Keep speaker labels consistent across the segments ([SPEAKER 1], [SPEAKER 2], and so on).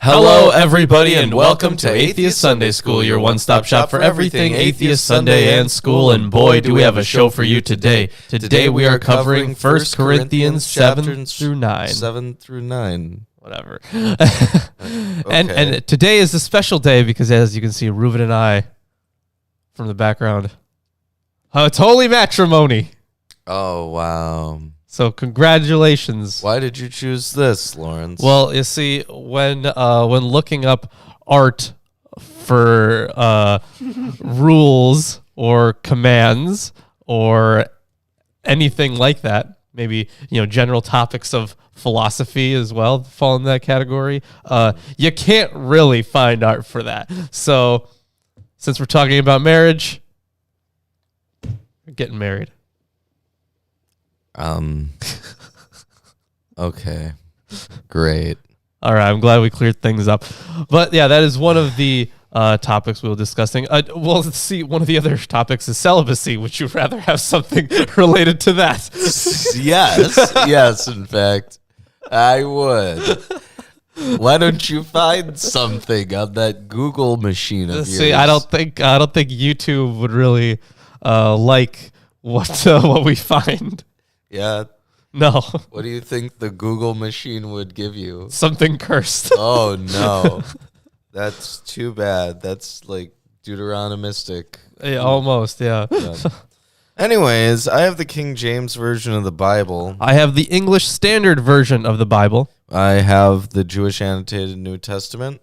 [SPEAKER 1] Hello, everybody, and welcome to Atheist Sunday School, your one-stop shop for everything Atheist Sunday and school. And boy, do we have a show for you today. Today we are covering 1 Corinthians 7 through 9.
[SPEAKER 2] 7 through 9.
[SPEAKER 1] Whatever. And today is a special day because, as you can see, Reuven and I, from the background, it's holy matrimony.
[SPEAKER 2] Oh, wow.
[SPEAKER 1] So congratulations.
[SPEAKER 2] Why did you choose this, Lawrence?
[SPEAKER 1] Well, you see, when looking up art for rules or commands or anything like that, maybe general topics of philosophy as well fall in that category. You can't really find art for that. So, since we're talking about marriage, we're getting married.
[SPEAKER 2] Okay. Great.
[SPEAKER 1] All right, I'm glad we cleared things up. But yeah, that is one of the topics we'll be discussing. Well, let's see, one of the other topics is celibacy. Would you rather have something related to that?
[SPEAKER 2] Yes, in fact, I would. Why don't you find something on that Google machine of yours?
[SPEAKER 1] See, I don't think YouTube would really like what we find.
[SPEAKER 2] Yeah.
[SPEAKER 1] No.
[SPEAKER 2] What do you think the Google machine would give you?
[SPEAKER 1] Something cursed.
[SPEAKER 2] Oh, no. That's too bad. That's like Deuteronomistic.
[SPEAKER 1] Yeah, almost, yeah.
[SPEAKER 2] Anyways, I have the King James Version of the Bible.
[SPEAKER 1] I have the English Standard Version of the Bible.
[SPEAKER 2] I have the Jewish Annotated New Testament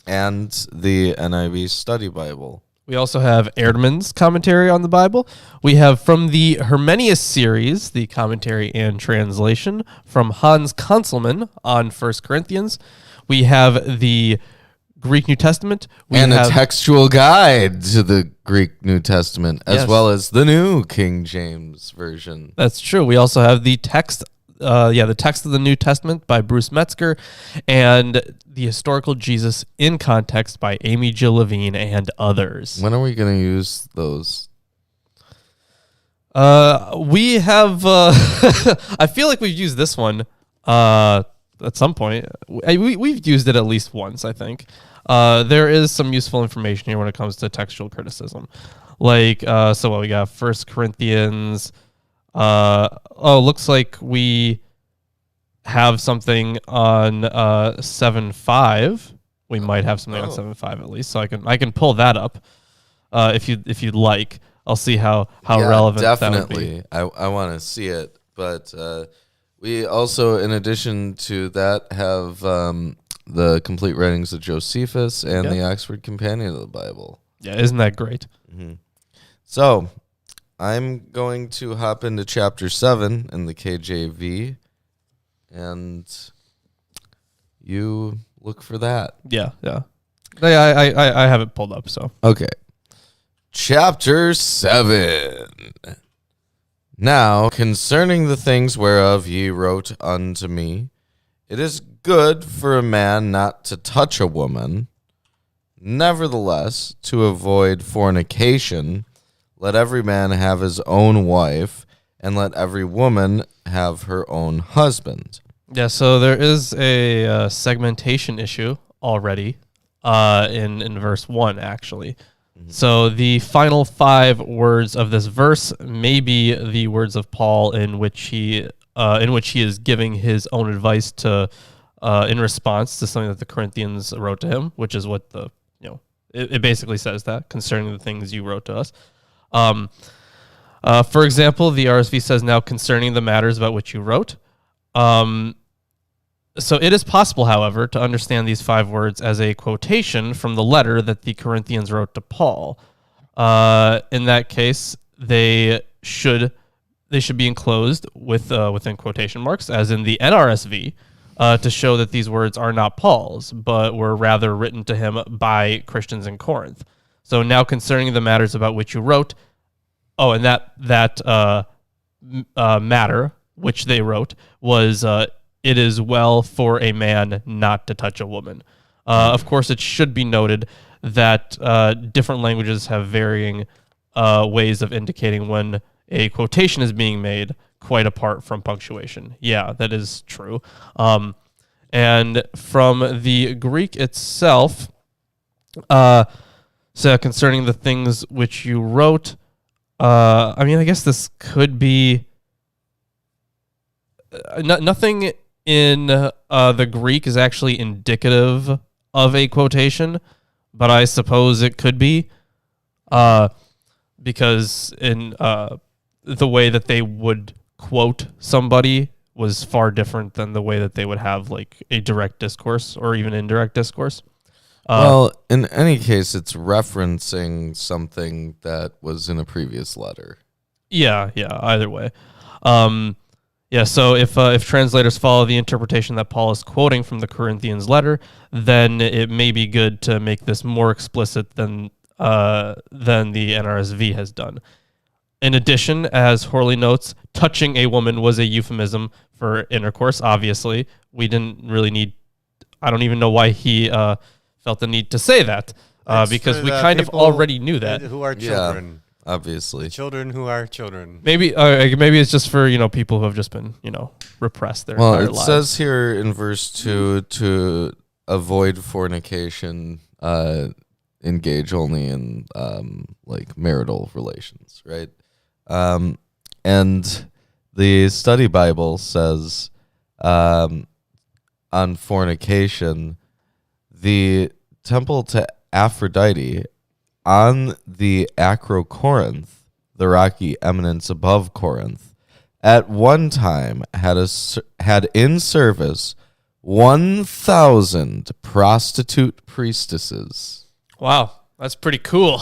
[SPEAKER 2] and the NIV Study Bible.
[SPEAKER 1] We also have Erdman's commentary on the Bible. We have from the Hermenius series, the commentary and translation from Hans Conselmann on 1 Corinthians. We have the Greek New Testament.
[SPEAKER 2] And a textual guide to the Greek New Testament, as well as the New King James Version.
[SPEAKER 1] That's true. We also have the text the text of the New Testament by Bruce Metzger, and The Historical Jesus in Context by Amy Jill Levine and others.
[SPEAKER 2] When are we going to use those?
[SPEAKER 1] We have, I feel like we've used this one at some point. We've used it at least once, I think. There is some useful information here when it comes to textual criticism. Like, so what we got? 1 Corinthians... looks like we have something on 7.5. We might have something on 7.5 at least, so I can pull that up if you'd like. I'll see how relevant
[SPEAKER 2] definitely.
[SPEAKER 1] that would be.
[SPEAKER 2] I want to see it, but we also, in addition to that, have the complete writings of Josephus and the Oxford Companion of the Bible.
[SPEAKER 1] Yeah, isn't that great?
[SPEAKER 2] Mm-hmm. So I'm going to hop into chapter 7 in the KJV, and you look for that.
[SPEAKER 1] Yeah. I have it pulled up, so.
[SPEAKER 2] Okay. Chapter 7. Now, concerning the things whereof ye wrote unto me, it is good for a man not to touch a woman. Nevertheless, to avoid fornication, let every man have his own wife, and let every woman have her own husband.
[SPEAKER 1] Yeah, so there is a segmentation issue already in verse 1, actually. Mm-hmm. So the final 5 words of this verse may be the words of Paul in which he is giving his own advice to in response to something that the Corinthians wrote to him, which is what it basically says that concerning the things you wrote to us. For example, the RSV says, now concerning the matters about which you wrote. So it is possible, however, to understand these 5 words as a quotation from the letter that the Corinthians wrote to Paul. In that case, they should be enclosed within quotation marks, as in the NRSV, to show that these words are not Paul's, but were rather written to him by Christians in Corinth. So now concerning the matters about which you wrote, and that matter which they wrote was, it is well for a man not to touch a woman. Of course, it should be noted that different languages have varying ways of indicating when a quotation is being made, quite apart from punctuation. Yeah, that is true. And from the Greek itself, so concerning the things which you wrote, I mean, I guess this could be nothing in the Greek is actually indicative of a quotation, but I suppose it could be, because in the way that they would quote somebody was far different than the way that they would have like a direct discourse or even indirect discourse.
[SPEAKER 2] Well, in any case, it's referencing something that was in a previous letter.
[SPEAKER 1] Yeah, either way. Yeah, so if translators follow the interpretation that Paul is quoting from the Corinthians letter, then it may be good to make this more explicit than the NRSV has done. In addition, as Horley notes, touching a woman was a euphemism for intercourse, obviously. We didn't really need... I don't even know why he felt the need to say that, because we kind of already knew that.
[SPEAKER 3] Who are children.
[SPEAKER 2] Yeah, obviously.
[SPEAKER 3] Children who are children.
[SPEAKER 1] Maybe it's just for, people who have just been, repressed their entire lives.
[SPEAKER 2] Well, it says here in verse 2 to avoid fornication, engage only in like marital relations, right? And the study Bible says on fornication, the temple to Aphrodite on the Acrocorinth, the rocky eminence above Corinth, at one time had in service 1,000 prostitute priestesses.
[SPEAKER 1] Wow, that's pretty cool.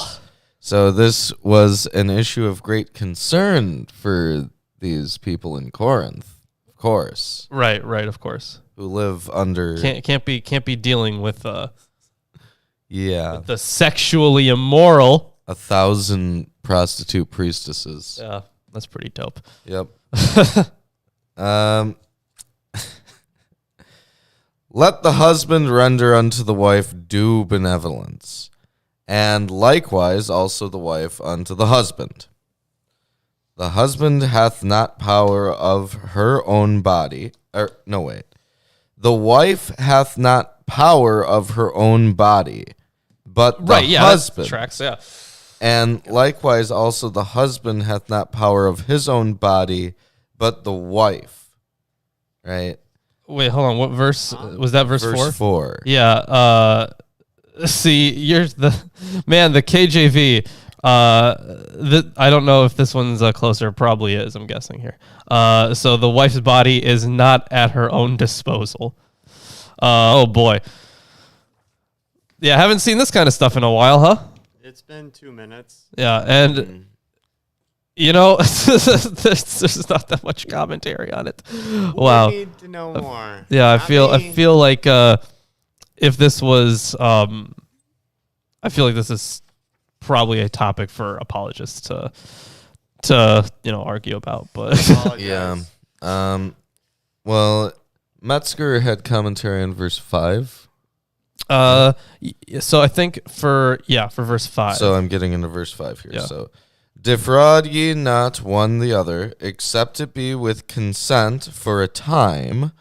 [SPEAKER 2] So this was an issue of great concern for these people in Corinth, of course.
[SPEAKER 1] Right, of course.
[SPEAKER 2] Who live under
[SPEAKER 1] can't be dealing with the sexually immoral
[SPEAKER 2] 1,000 prostitute priestesses.
[SPEAKER 1] Yeah, that's pretty dope.
[SPEAKER 2] Yep. Let the husband render unto the wife due benevolence, and likewise also the wife unto the husband. The husband hath not power of her own body. The wife hath not power of her own body, but the husband.
[SPEAKER 1] Tracks, yeah.
[SPEAKER 2] And likewise also the husband hath not power of his own body, but the wife. Right?
[SPEAKER 1] Wait, hold on. What verse was that? Verse 4?
[SPEAKER 2] Verse 4.
[SPEAKER 1] Yeah. See, you're the KJV. I don't know if this one's closer. Probably is. I'm guessing here. So the wife's body is not at her own disposal. Oh boy. Yeah, I haven't seen this kind of stuff in a while, huh?
[SPEAKER 3] It's been 2 minutes.
[SPEAKER 1] Yeah, and there's not that much commentary on it. Wow.
[SPEAKER 3] We need to know more.
[SPEAKER 1] Yeah, I feel like if this was I feel like this is probably a topic for apologists to argue about, but
[SPEAKER 2] yeah. Well, Metzger had commentary on verse 5.
[SPEAKER 1] So I think for verse 5.
[SPEAKER 2] So I'm getting into verse 5 here.
[SPEAKER 1] Yeah.
[SPEAKER 2] So, defraud ye not one the other, except it be with consent for a time,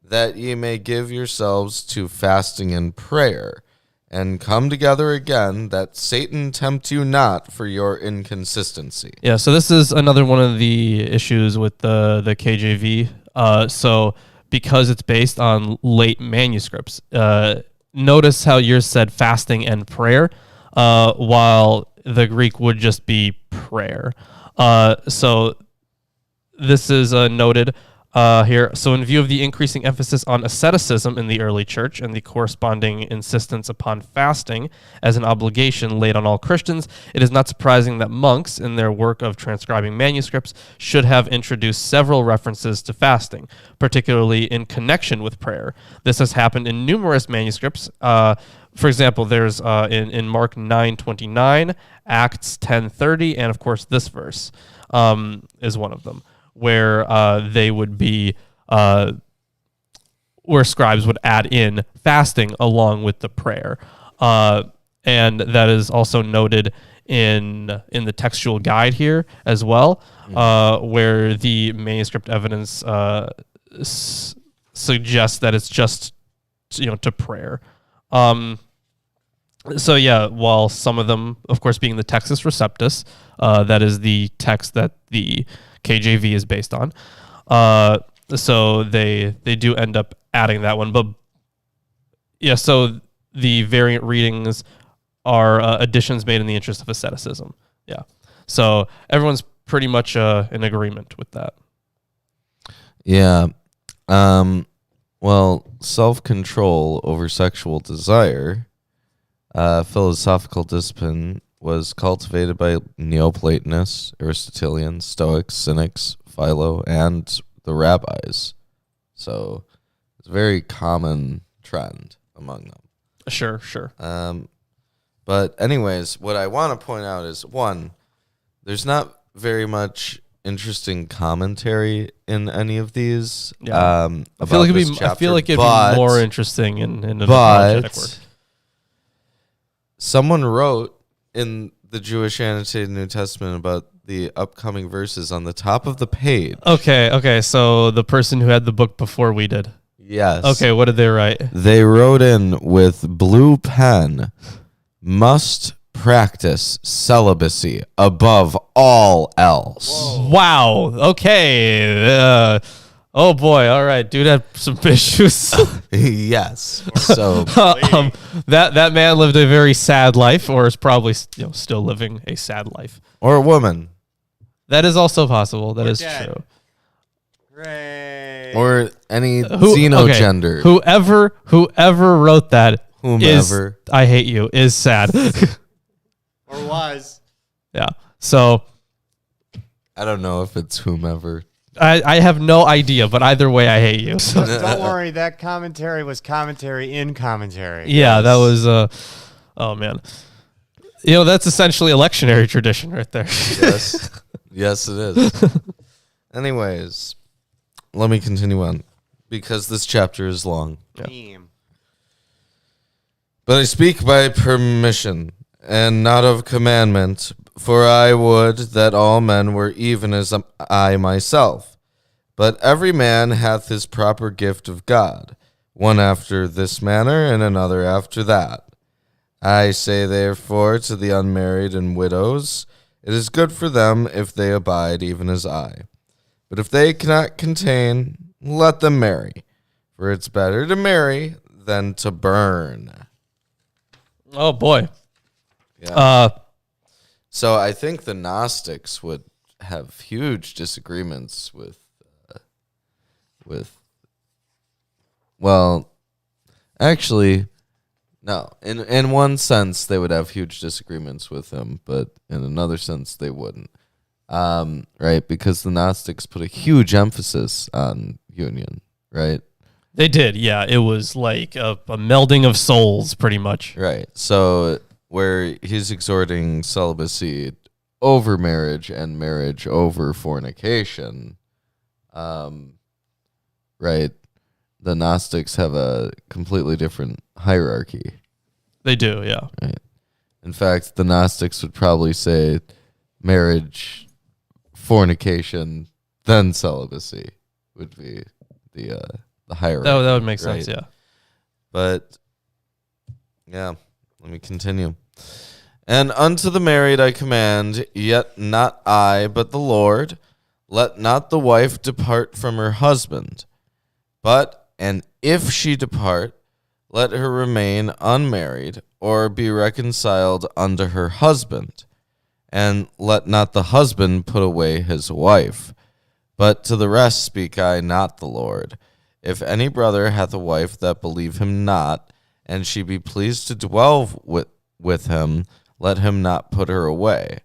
[SPEAKER 2] that ye may give yourselves to fasting and prayer, and come together again, that Satan tempt you not for your inconsistency.
[SPEAKER 1] Yeah, so this is another one of the issues with the KJV. So because it's based on late manuscripts, notice how yours said fasting and prayer, while the Greek would just be prayer. So this is noted here. So in view of the increasing emphasis on asceticism in the early church and the corresponding insistence upon fasting as an obligation laid on all Christians, it is not surprising that monks, in their work of transcribing manuscripts, should have introduced several references to fasting, particularly in connection with prayer. This has happened in numerous manuscripts. For example, there's in Mark 9:29, Acts 10:30, and of course this verse is one of them, where they would be, where scribes would add in fasting along with the prayer. And that is also noted in the textual guide here as well, where the manuscript evidence suggests that it's just to prayer. So yeah, while some of them, of course, being the Textus Receptus, that is the text that the KJV is based on. So they do end up adding that one, but yeah. So the variant readings are additions made in the interest of asceticism. Yeah. So everyone's pretty much in agreement with that.
[SPEAKER 2] Yeah. Well, self-control over sexual desire, philosophical discipline, was cultivated by Neoplatonists, Aristotelians, Stoics, Cynics, Philo, and the rabbis. So it's a very common trend among them.
[SPEAKER 1] Sure.
[SPEAKER 2] But anyways, what I want to point out is, one, there's not very much interesting commentary in any of these.
[SPEAKER 1] Yeah. I feel like it'd be more interesting in an apologetic work.
[SPEAKER 2] Someone wrote in the Jewish Annotated New Testament about the upcoming verses on the top of the page.
[SPEAKER 1] Okay. So the person who had the book before we did.
[SPEAKER 2] Yes.
[SPEAKER 1] Okay, what did they write?
[SPEAKER 2] They wrote in with blue pen, must practice celibacy above all else.
[SPEAKER 3] Whoa.
[SPEAKER 1] Wow. Okay. Oh boy. All right. Dude had some issues.
[SPEAKER 2] Yes. So
[SPEAKER 1] that man lived a very sad life, or is probably still living a sad life.
[SPEAKER 2] or a woman.
[SPEAKER 1] That is also possible. That is
[SPEAKER 3] dead.
[SPEAKER 1] true.
[SPEAKER 3] Hooray.
[SPEAKER 2] Or any xenogender.
[SPEAKER 1] Okay. Whoever wrote that
[SPEAKER 2] Whomever.
[SPEAKER 1] I hate you, is sad.
[SPEAKER 3] Or was.
[SPEAKER 1] Yeah. So
[SPEAKER 2] I don't know if it's whomever.
[SPEAKER 1] I have no idea, but either way, I hate you. So.
[SPEAKER 3] Don't worry, that commentary was commentary in commentary.
[SPEAKER 1] Yeah, that was oh man. That's essentially a lectionary tradition right there.
[SPEAKER 2] Yes. Yes, it is. Anyways, let me continue on because this chapter is long.
[SPEAKER 3] Team.
[SPEAKER 2] But I speak by permission and not of commandment, for I would that all men were even as I myself. But every man hath his proper gift of God, one after this manner and another after that. I say therefore to the unmarried and widows, it is good for them if they abide even as I. But if they cannot contain, let them marry, for it's better to marry than to burn.
[SPEAKER 1] Oh boy.
[SPEAKER 2] Yeah. So I think the Gnostics would have huge disagreements with well, actually, no. In one sense, they would have huge disagreements with him, but in another sense, they wouldn't. Right? Because the Gnostics put a huge emphasis on union, right?
[SPEAKER 1] They did, yeah. It was like a melding of souls, pretty much.
[SPEAKER 2] Right. So where he's exhorting celibacy over marriage and marriage over fornication, right? The Gnostics have a completely different hierarchy.
[SPEAKER 1] They do, yeah.
[SPEAKER 2] Right. In fact, the Gnostics would probably say marriage, fornication, then celibacy would be the hierarchy.
[SPEAKER 1] That would make
[SPEAKER 2] right?
[SPEAKER 1] sense, yeah.
[SPEAKER 2] But, yeah, let me continue. And unto the married I command, yet not I, but the Lord, let not the wife depart from her husband. But, and if she depart, let her remain unmarried, or be reconciled unto her husband. And let not the husband put away his wife. But to the rest speak I, not the Lord. If any brother hath a wife that believe him not, and she be pleased to dwell with him, let him not put her away.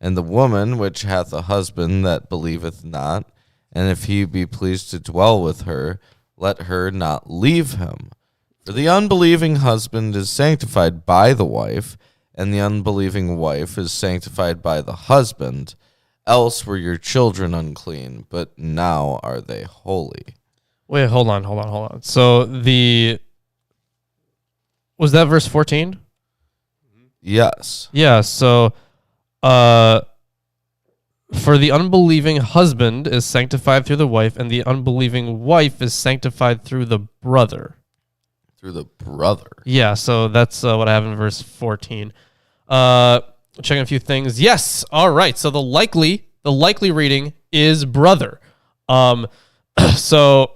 [SPEAKER 2] And the woman which hath a husband that believeth not, and if he be pleased to dwell with her, let her not leave him. For the unbelieving husband is sanctified by the wife, and the unbelieving wife is sanctified by the husband. Else were your children unclean, but now are they holy.
[SPEAKER 1] Wait, hold on. So was that verse 14?
[SPEAKER 2] Yes.
[SPEAKER 1] Yeah, so for the unbelieving husband is sanctified through the wife, and the unbelieving wife is sanctified through the brother.
[SPEAKER 2] through the brother.
[SPEAKER 1] Yeah, so that's what I have in verse 14. Checking a few things. Yes, all right. So the likely reading is brother. So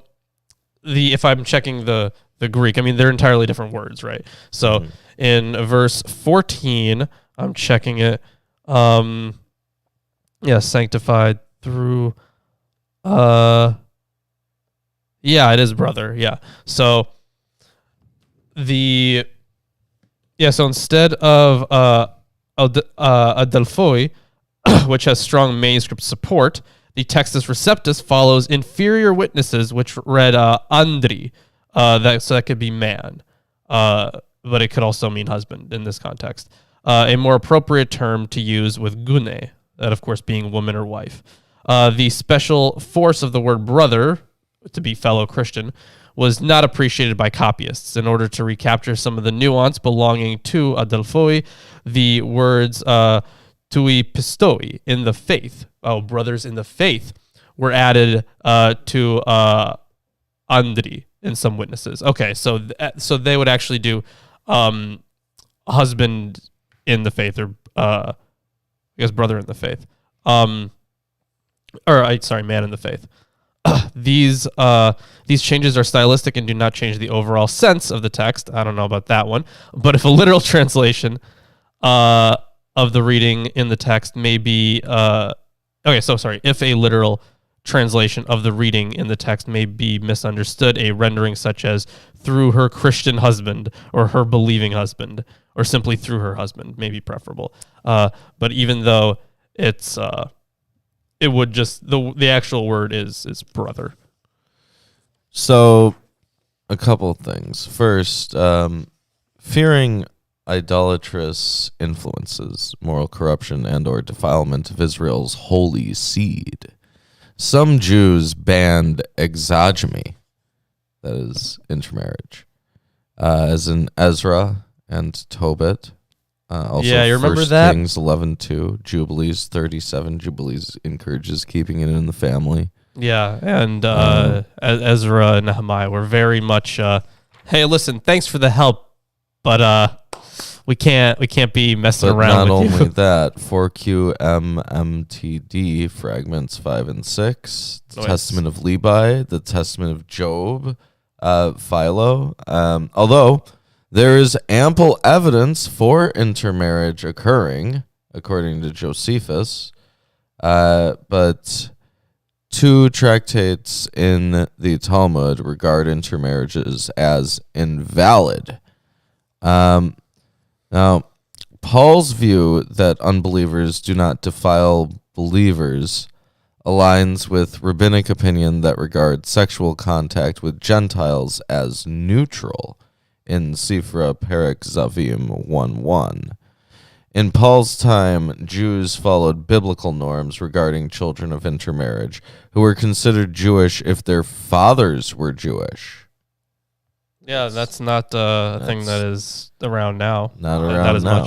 [SPEAKER 1] if I'm checking the Greek, I mean they're entirely different words, right? So in verse 14, I'm checking it. Sanctified through. Yeah, it is brother. Yeah. So so instead of Adelphoi, which has strong manuscript support, the Textus Receptus follows inferior witnesses, which read Andri. So that could be man, but it could also mean husband in this context. A more appropriate term to use with gune, that of course being woman or wife. The special force of the word brother, to be fellow Christian, was not appreciated by copyists. In order to recapture some of the nuance belonging to Adelphoi, the words tui pistoi, in the faith, brothers in the faith, were added to andri in some witnesses. Okay, so they would actually do husband in the faith, or I guess brother in the faith, man in the faith. These changes are stylistic and do not change the overall sense of the text. I don't know about that one, but if a literal translation of the reading in the text may be if a literal translation of the reading in the text may be misunderstood, a rendering such as through her Christian husband or her believing husband or simply through her husband may be preferable. But even though it's it would just the actual word is brother.
[SPEAKER 2] So a couple of things. First, fearing idolatrous influences, moral corruption, and or defilement of Israel's holy seed, some Jews banned exogamy, that is intermarriage, as in Ezra and Tobit. Also,
[SPEAKER 1] you remember
[SPEAKER 2] 1
[SPEAKER 1] that?
[SPEAKER 2] Kings 11:2, Jubilees 37. Jubilees encourages keeping it in the family.
[SPEAKER 1] Yeah, and Ezra and Nehemiah were very much, hey, listen, thanks for the help, but we can't be messing around with you.
[SPEAKER 2] Not only that, 4QMMTD fragments 5 and 6, the Testament of Levi, the Testament of Job, Philo. Although there is ample evidence for intermarriage occurring, according to Josephus, but 2 tractates in the Talmud regard intermarriages as invalid. Now, Paul's view that unbelievers do not defile believers aligns with rabbinic opinion that regards sexual contact with Gentiles as neutral in Sifra Perek Zavim 1:1. In Paul's time, Jews followed biblical norms regarding children of intermarriage who were considered Jewish if their fathers were Jewish.
[SPEAKER 1] Yeah, that's not a thing that is around now.
[SPEAKER 2] Not around
[SPEAKER 1] as
[SPEAKER 2] now.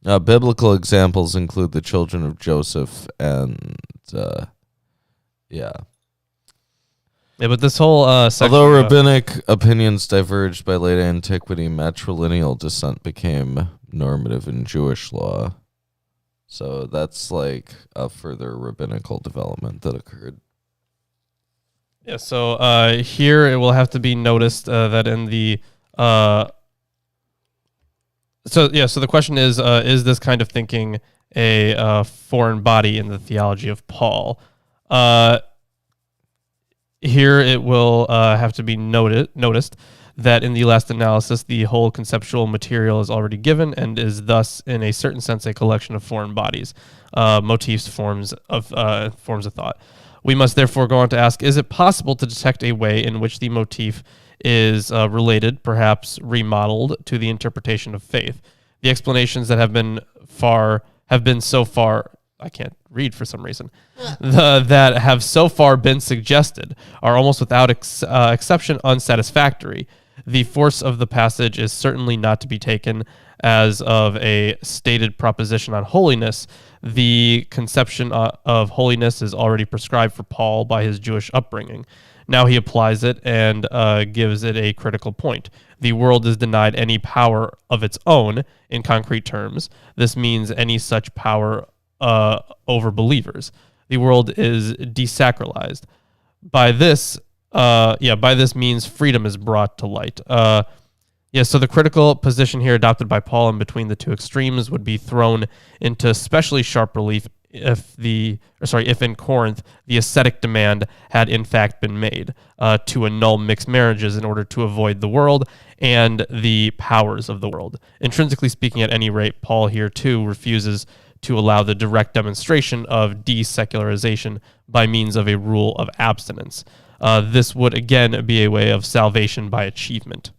[SPEAKER 1] much.
[SPEAKER 2] Biblical examples include the children of Joseph and,
[SPEAKER 1] Yeah, but this whole section...
[SPEAKER 2] Although rabbinic opinions diverged by late antiquity, matrilineal descent became normative in Jewish law. So that's like a further rabbinical development that occurred.
[SPEAKER 1] Yeah, so here it will have to be noticed that in the... So the question is this kind of thinking a foreign body in the theology of Paul? Here it will have to be noticed that in the last analysis, the whole conceptual material is already given and is thus, in a certain sense, a collection of foreign bodies, motifs, forms of thought. We must therefore go on to ask, is it possible to detect a way in which the motif is related, perhaps remodeled, to the interpretation of faith? The explanations that have been so far, I can't read for some reason, that have so far been suggested are almost without exception unsatisfactory. The force of the passage is certainly not to be taken as of a stated proposition on holiness. The conception of holiness is already prescribed for Paul by his Jewish upbringing. Now he applies it and gives it a critical point. The world is denied any power of its own in concrete terms. This means any such power over believers. The world is desacralized. By this means freedom is brought to light. So the critical position here adopted by Paul in between the two extremes would be thrown into especially sharp relief if in Corinth the ascetic demand had in fact been made to annul mixed marriages in order to avoid the world and the powers of the world. Intrinsically speaking, at any rate, Paul here too refuses to allow the direct demonstration of desecularization by means of a rule of abstinence. This would again be a way of salvation by achievement.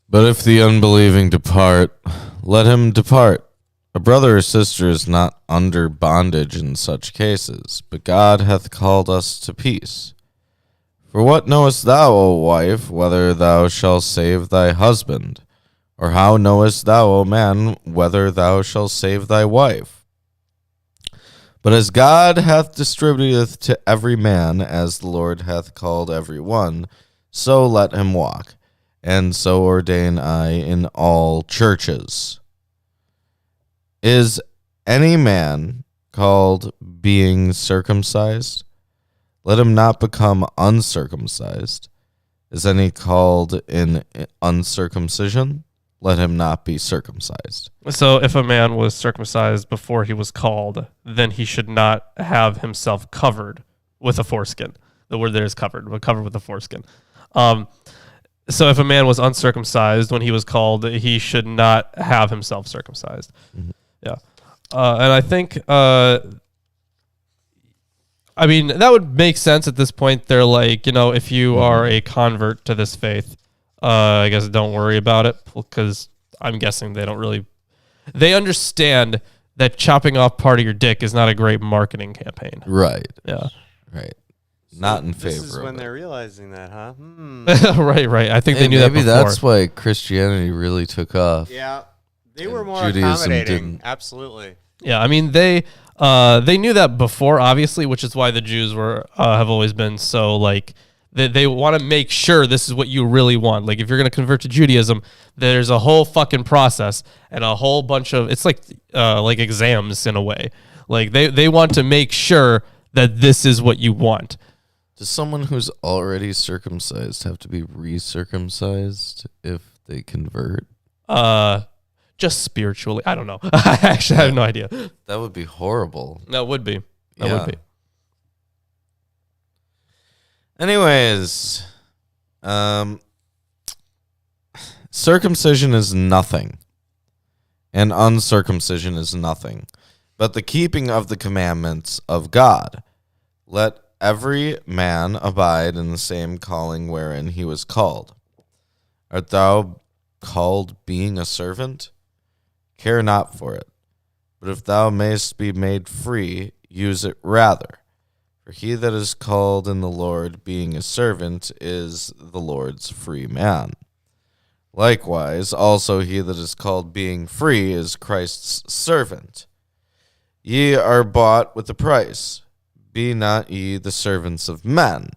[SPEAKER 2] But if the unbelieving depart, let him depart. A brother or sister is not under bondage in such cases, but God hath called us to peace. For what knowest thou, O wife, whether thou shalt save thy husband? Or how knowest thou, O man, whether thou shalt save thy wife? But as God hath distributed to every man, as the Lord hath called every one, so let him walk. And so ordain I in all churches. Is any man called being circumcised? Let him not become uncircumcised. Is any called in uncircumcision? Let him not be circumcised.
[SPEAKER 1] So if a man was circumcised before he was called, then he should not have himself covered with a foreskin. The word there is covered, but covered with a foreskin. So if a man was uncircumcised when he was called, he should not have himself circumcised. Mm-hmm. Yeah. And I think, that would make sense at this point. They're like, if you are a convert to this faith, I guess don't worry about it, because I'm guessing they understand that chopping off part of your dick is not a great marketing campaign.
[SPEAKER 2] Right.
[SPEAKER 1] Yeah.
[SPEAKER 2] Right. Not in favor.
[SPEAKER 3] This is when they're realizing that, huh?
[SPEAKER 1] Right. I think they knew that before.
[SPEAKER 2] Maybe that's why Christianity really took off.
[SPEAKER 3] Yeah, they were more
[SPEAKER 2] Judaism
[SPEAKER 3] accommodating.
[SPEAKER 2] didn't.
[SPEAKER 3] Absolutely.
[SPEAKER 1] Yeah, they knew that before, obviously, which is why the Jews have always been so like they want to make sure this is what you really want. Like if you're going to convert to Judaism, there's a whole fucking process and a whole bunch of it's like exams in a way. Like they want to make sure that this is what you want.
[SPEAKER 2] Does someone who's already circumcised have to be re-circumcised if they convert?
[SPEAKER 1] Just spiritually. I don't know. I actually have no idea.
[SPEAKER 2] That would be horrible.
[SPEAKER 1] That would be. That would be.
[SPEAKER 2] Anyways, circumcision is nothing, and uncircumcision is nothing, but the keeping of the commandments of God. Let every man abide in the same calling wherein he was called. Art thou called being a servant? Care not for it. But if thou mayst be made free, use it rather. For he that is called in the Lord being a servant is the Lord's free man. Likewise, also he that is called being free is Christ's servant. Ye are bought with a price. Be not ye the servants of men.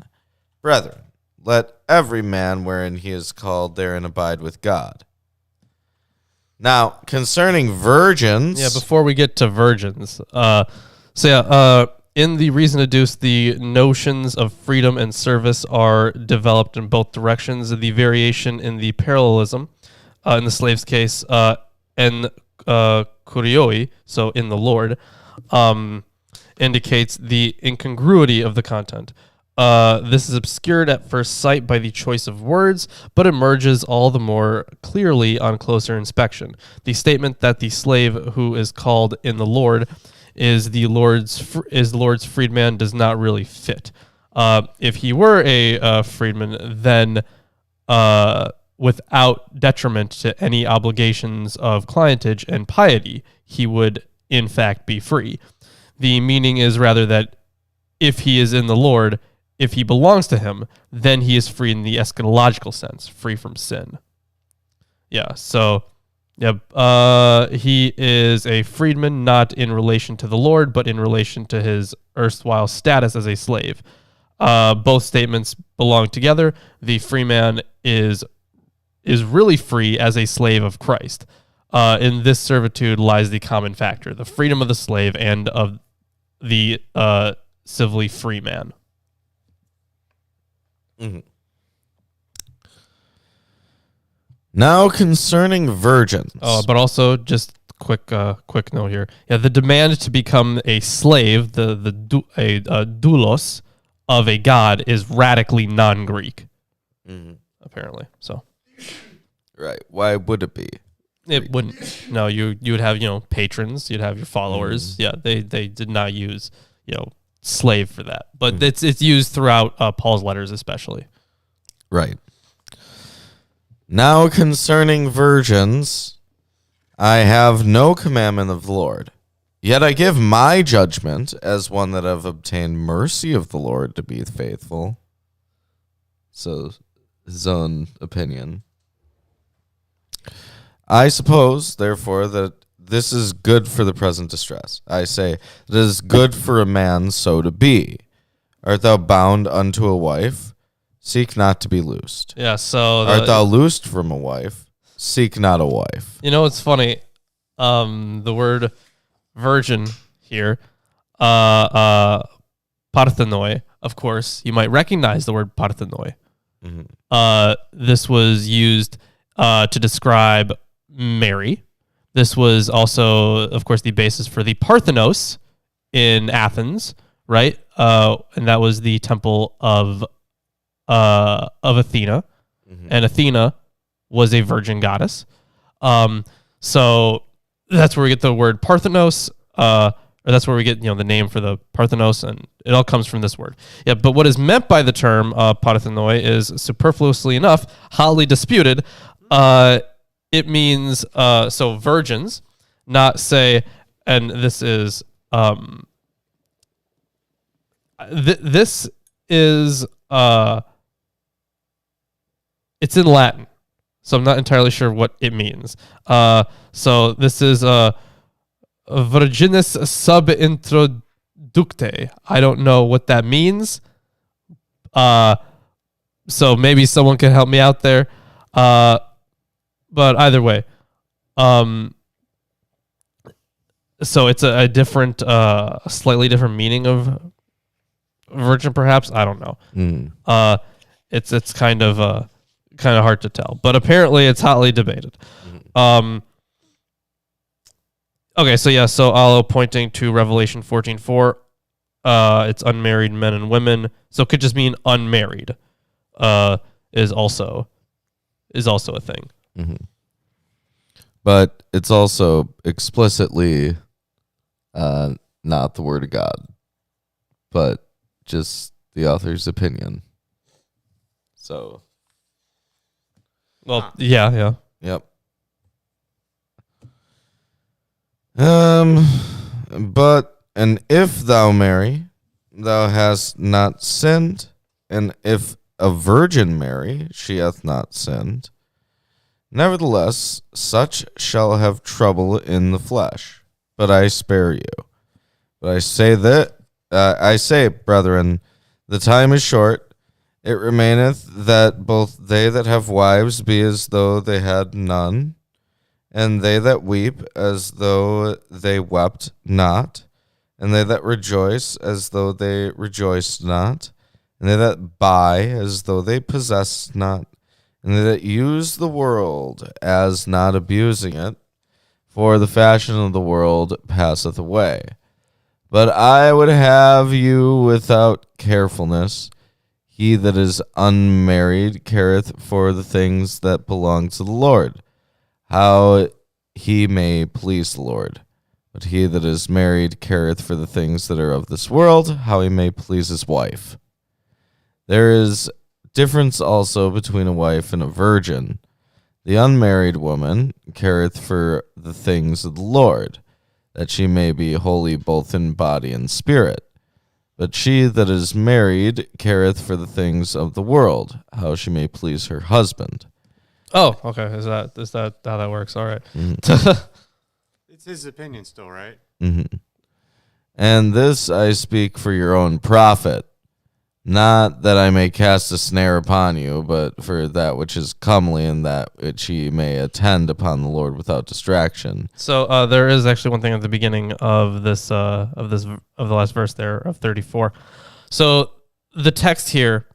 [SPEAKER 2] Brethren, let every man wherein he is called therein abide with God. Now, concerning virgins...
[SPEAKER 1] Yeah, before we get to virgins. In the reason adduced, the notions of freedom and service are developed in both directions. The variation in the parallelism, in the slave's case, en kurioi, so in the Lord, indicates the incongruity of the content. This is obscured at first sight by the choice of words, but emerges all the more clearly on closer inspection. The statement that the slave who is called in the Lord is the Lord's freedman does not really fit. If he were a freedman, then without detriment to any obligations of clientage and piety, he would in fact be free. The meaning is rather that if he is in the Lord, if he belongs to him, then he is free in the eschatological sense, free from sin. Yeah, so Yep. He is a freedman, not in relation to the Lord, but in relation to his erstwhile status as a slave. Both statements belong together. The free man is really free as a slave of Christ. In this servitude lies the common factor, the freedom of the slave and of the civilly free man.
[SPEAKER 2] Mhm. Now concerning virgins.
[SPEAKER 1] But also just quick note here. Yeah, the demand to become a slave, a doulos of a god, is radically non-Greek. Apparently, so.
[SPEAKER 2] Right. Why would it be?
[SPEAKER 1] It wouldn't. No, you would have patrons. You'd have your followers. Yeah, they did not use slave for that, but it's used throughout Paul's letters, especially.
[SPEAKER 2] Right. Now concerning virgins, I have no commandment of the Lord. Yet I give my judgment as one that have obtained mercy of the Lord to be faithful. So his own opinion. I suppose, therefore, that this is good for the present distress. I say, it is good for a man so to be. Art thou bound unto a wife? Seek not to be loosed.
[SPEAKER 1] Yeah, so...
[SPEAKER 2] Art thou loosed from a wife? Seek not a wife.
[SPEAKER 1] It's funny. The word virgin here, parthenoi, of course, you might recognize the word parthenoi. This was used to describe Mary. This was also, of course, the basis for the Parthenos in Athens, right? And that was the temple of Athena, and Athena was a virgin goddess. So that's where we get the word Parthenos, or that's where we get the name for the Parthenos, and it all comes from this word. Yeah, but what is meant by the term parthenoi is superfluously enough hotly disputed. It means so virgins, not say, and this is this is it's in Latin, so I'm not entirely sure what it means. So this is virginis sub introducte. I don't know what that means. So maybe someone can help me out there. But either way, so it's a different, slightly different meaning of virgin, perhaps. I don't know. It's kind of hard to tell, but apparently it's hotly debated. Okay, so Allo pointing to Revelation 14:4, it's unmarried men and women, so it could just mean unmarried. Is also a thing.
[SPEAKER 2] But it's also explicitly not the word of God, but just the author's opinion. So,
[SPEAKER 1] well, yeah.
[SPEAKER 2] Yep. But, and if thou marry, thou hast not sinned, and if a virgin marry, she hath not sinned. Nevertheless, such shall have trouble in the flesh, but I spare you. But I say, brethren, the time is short. It remaineth that both they that have wives be as though they had none, and they that weep as though they wept not, and they that rejoice as though they rejoiced not, and they that buy as though they possessed not, and they that use the world as not abusing it, for the fashion of the world passeth away. But I would have you without carefulness. He that is unmarried careth for the things that belong to the Lord, how he may please the Lord. But he that is married careth for the things that are of this world, how he may please his wife. There is difference also between a wife and a virgin. The unmarried woman careth for the things of the Lord, that she may be holy both in body and spirit. But she that is married careth for the things of the world, how she may please her husband.
[SPEAKER 1] Oh, okay. Is that how that works? All right.
[SPEAKER 3] It's his opinion still, right?
[SPEAKER 2] Mm-hmm. And this I speak for your own profit, not that I may cast a snare upon you, but for that which is comely, and that which ye may attend upon the Lord without distraction.
[SPEAKER 1] So there is actually one thing at the beginning of this of the last verse there of 34. So the text here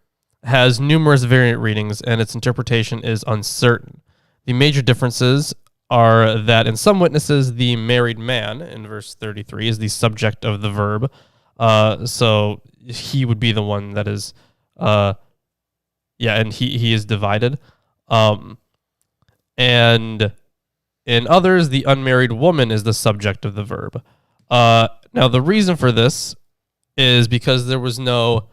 [SPEAKER 1] has numerous variant readings, and its interpretation is uncertain. The major differences are that in some witnesses, the married man in verse 33 is the subject of the verb. So he would be the one that is, and he is divided. And in others, the unmarried woman is the subject of the verb. Now, the reason for this is because there was no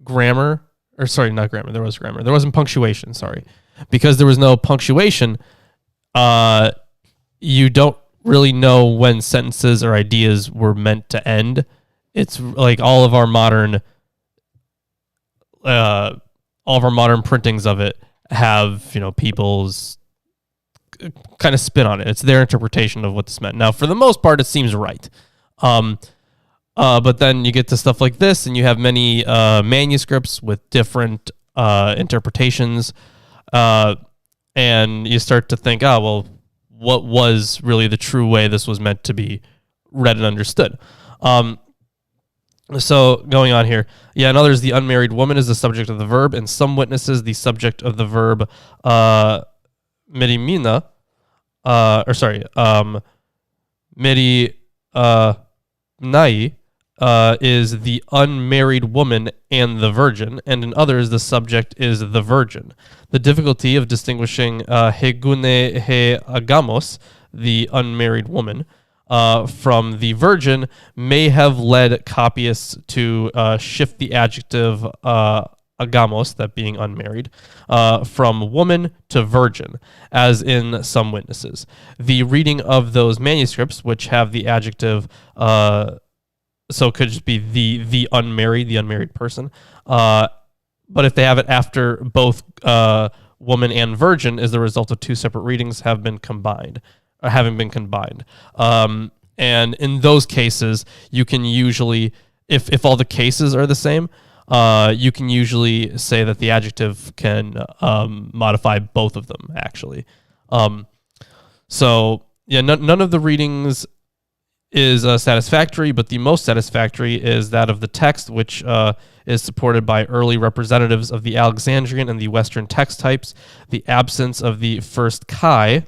[SPEAKER 1] grammar, or sorry, not grammar. There was grammar. There wasn't punctuation. Sorry, because there was no punctuation. You don't really know when sentences or ideas were meant to end. It's like all of our modern printings of it have, people's kind of spin on it. It's their interpretation of what this meant. Now, for the most part, it seems right. But then you get to stuff like this, and you have many manuscripts with different interpretations, and you start to think, what was really the true way this was meant to be read and understood? So going on here, in others, the unmarried woman is the subject of the verb, and some witnesses the subject of the verb merimina, nai, is the unmarried woman and the virgin, and in others the subject is the virgin. The difficulty of distinguishing hegune he agamos, the unmarried woman, from the virgin may have led copyists to shift the adjective agamos, that being unmarried, from woman to virgin, as in some witnesses. The reading of those manuscripts, which have the adjective, so it could just be the unmarried person, but if they have it after both woman and virgin, is the result of two separate readings having been combined. And in those cases, you can usually, if all the cases are the same, you can usually say that the adjective can modify both of them, actually. None of the readings is satisfactory, but the most satisfactory is that of the text, which is supported by early representatives of the Alexandrian and the Western text types. The absence of the first chi,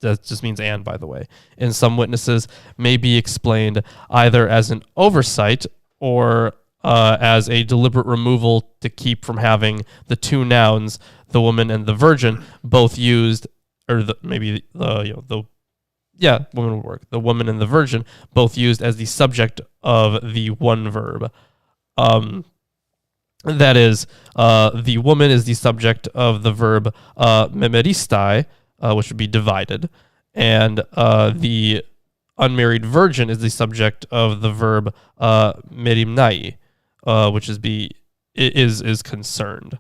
[SPEAKER 1] that just means and, by the way, in some witnesses may be explained either as an oversight or as a deliberate removal to keep from having the two nouns, the woman and the virgin, both used, or woman would work. The woman and the virgin both used as the subject of the one verb. That is, the woman is the subject of the verb memeristai, which would be divided, and the unmarried virgin is the subject of the verb merimnai, which is concerned.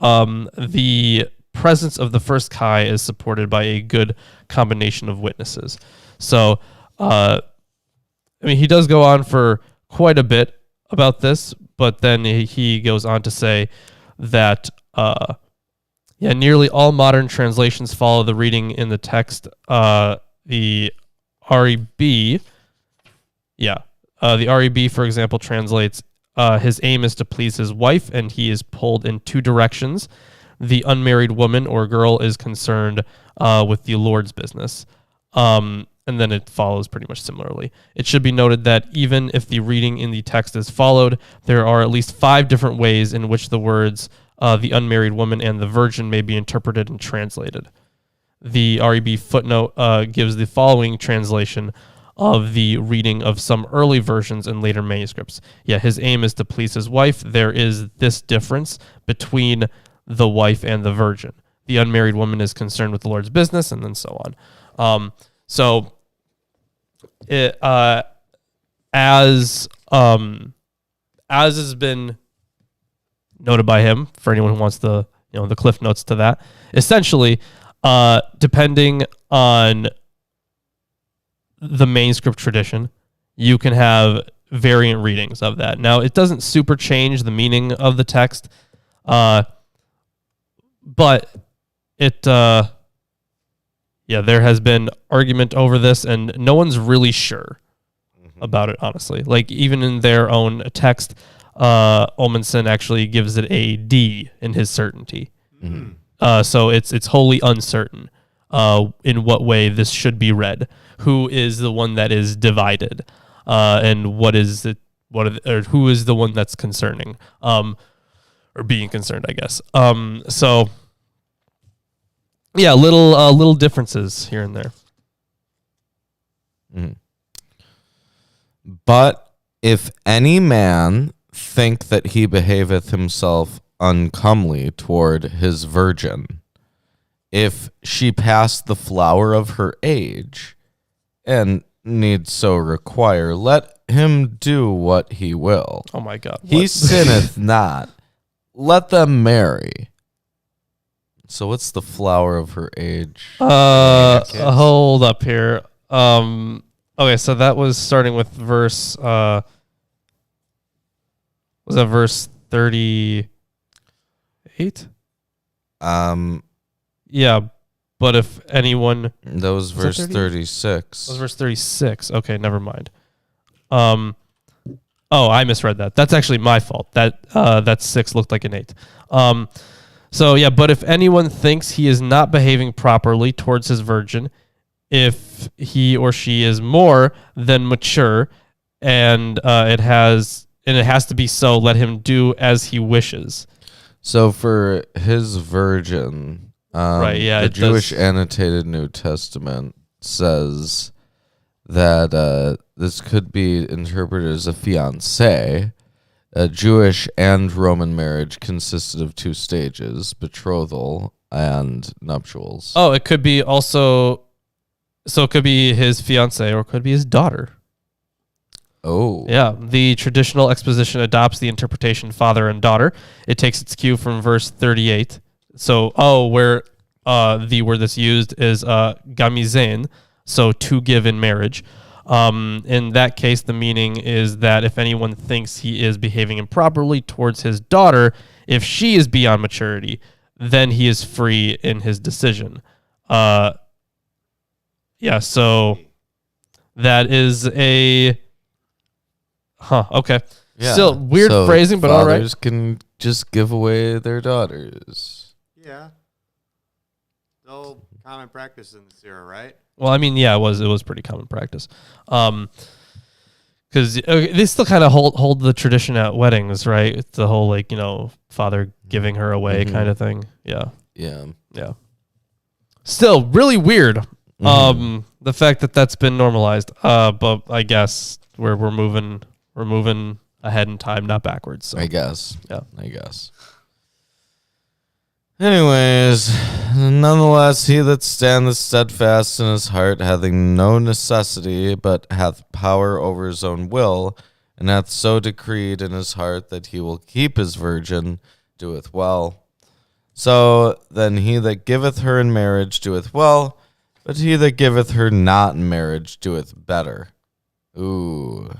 [SPEAKER 1] The presence of the first chi is supported by a good combination of witnesses. So, he does go on for quite a bit about this, but then he goes on to say that nearly all modern translations follow the reading in the text. The REB, the REB, for example, translates, his aim is to please his wife, and he is pulled in two directions. The unmarried woman or girl is concerned with the Lord's business. And then it follows pretty much similarly. It should be noted that even if the reading in the text is followed, there are at least 5 different ways in which the words the unmarried woman and the virgin may be interpreted and translated. The REB footnote gives the following translation of the reading of some early versions and later manuscripts. His aim is to please his wife. There is this difference between the wife and the virgin. The unmarried woman is concerned with the Lord's business, and then so on. As has been noted by him for anyone who wants the the cliff notes to that. Essentially, depending on the manuscript tradition, you can have variant readings of that. Now, it doesn't super change the meaning of the text, but it, there has been argument over this, and no one's really sure about it, honestly. Like, even in their own text, Olmanson actually gives it a D in his certainty. So it's wholly uncertain in what way this should be read. Who is the one that is divided, and what is it? Or who is the one that's concerning, or being concerned, I guess. So yeah, little differences here and there.
[SPEAKER 2] But if any man think that he behaveth himself uncomely toward his virgin, if she pass the flower of her age, and need so require, let him do what he will.
[SPEAKER 1] Oh my God.
[SPEAKER 2] He sinneth not. Let them marry. So what's the flower of her age?
[SPEAKER 1] Hold up here. Okay, so that was starting with verse, was that verse 38? Yeah, but if anyone...
[SPEAKER 2] That was verse 36.
[SPEAKER 1] That was verse 36. Okay, never mind. Oh, I misread that. That's actually my fault. That 6 looked like an 8. So yeah, but if anyone thinks he is not behaving properly towards his virgin, if he or she is more than mature, and it has to be so, let him do as he wishes.
[SPEAKER 2] So for his virgin...
[SPEAKER 1] right, yeah,
[SPEAKER 2] the Jewish Annotated New Testament says that this could be interpreted as a fiancé. A Jewish and Roman marriage consisted of 2 stages, betrothal and nuptials.
[SPEAKER 1] Oh, it could be also... So it could be his fiancée or it could be his daughter.
[SPEAKER 2] Oh.
[SPEAKER 1] Yeah, the traditional exposition adopts the interpretation father and daughter. It takes its cue from verse 38. So, where the word that's used is gamizen, so to give in marriage. In that case, the meaning is that if anyone thinks he is behaving improperly towards his daughter, if she is beyond maturity, then he is free in his decision. Yeah, so that is a... okay.
[SPEAKER 2] Yeah.
[SPEAKER 1] Still weird
[SPEAKER 2] So
[SPEAKER 1] phrasing, but all right.
[SPEAKER 2] fathers can just give away their daughters.
[SPEAKER 3] Yeah. Still common practice in this era, right?
[SPEAKER 1] Well, I mean, yeah, it was pretty common practice. Because they still kind of hold the tradition at weddings, right? It's the whole, like, father giving her away kind of thing. Yeah.
[SPEAKER 2] Yeah.
[SPEAKER 1] Yeah. Still really weird. The fact that that's been normalized. But I guess we're moving ahead in time, not backwards. So.
[SPEAKER 2] I guess.
[SPEAKER 1] Yeah.
[SPEAKER 2] I guess. Anyways, nonetheless, he that standeth steadfast in his heart, having no necessity, but hath power over his own will, and hath so decreed in his heart that he will keep his virgin, doeth well. So then he that giveth her in marriage doeth well, but he that giveth her not in marriage doeth better. Ooh.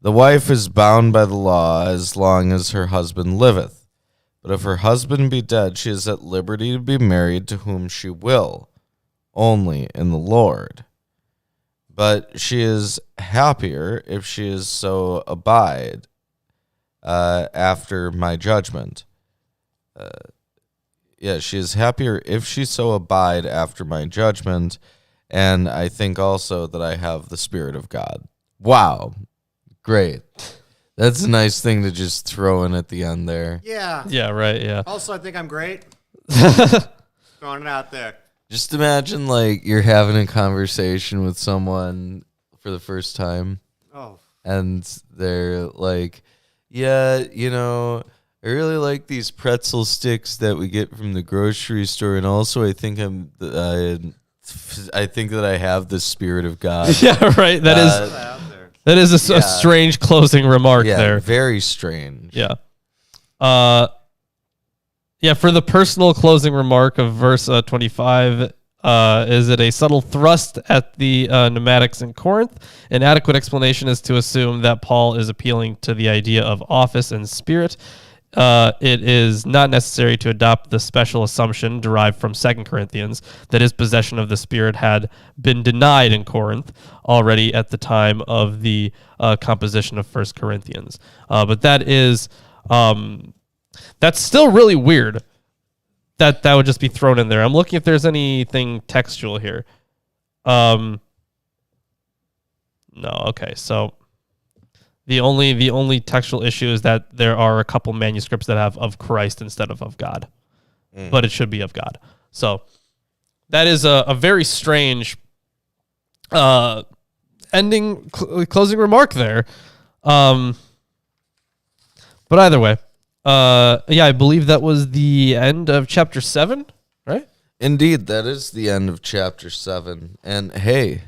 [SPEAKER 2] The wife is bound by the law as long as her husband liveth. But if her husband be dead, she is at liberty to be married to whom she will, only in the Lord. But she is happier if she is so abide after my judgment. She is happier if she so abide after my judgment, and I think also that I have the Spirit of God. Wow. Great. That's a nice thing to just throw in at the end there.
[SPEAKER 3] Yeah.
[SPEAKER 1] Yeah, right, yeah.
[SPEAKER 3] Also, I think I'm great. Throwing it out there.
[SPEAKER 2] Just imagine, like, you're having a conversation with someone for the first time.
[SPEAKER 3] Oh.
[SPEAKER 2] And they're like, yeah, I really like these pretzel sticks that we get from the grocery store. And also, I think I think that I have the Spirit of God.
[SPEAKER 1] Yeah, right. That is a strange closing remark there.
[SPEAKER 2] Very strange.
[SPEAKER 1] Yeah. Yeah, for the personal closing remark of verse 25, is it a subtle thrust at the pneumatics in Corinth? An adequate explanation is to assume that Paul is appealing to the idea of office and spirit. It is not necessary to adopt the special assumption derived from 2 Corinthians that his possession of the Spirit had been denied in Corinth already at the time of the composition of 1 Corinthians. But that is... that's still really weird that would just be thrown in there. I'm looking if there's anything textual here. No, okay. So the only textual issue is that there are a couple manuscripts that have of Christ instead of God. But it should be of God. So that is a very strange ending closing remark there. But either way, yeah, I believe that was the end of chapter 7, right?
[SPEAKER 2] Indeed, that is the end of chapter 7. And hey,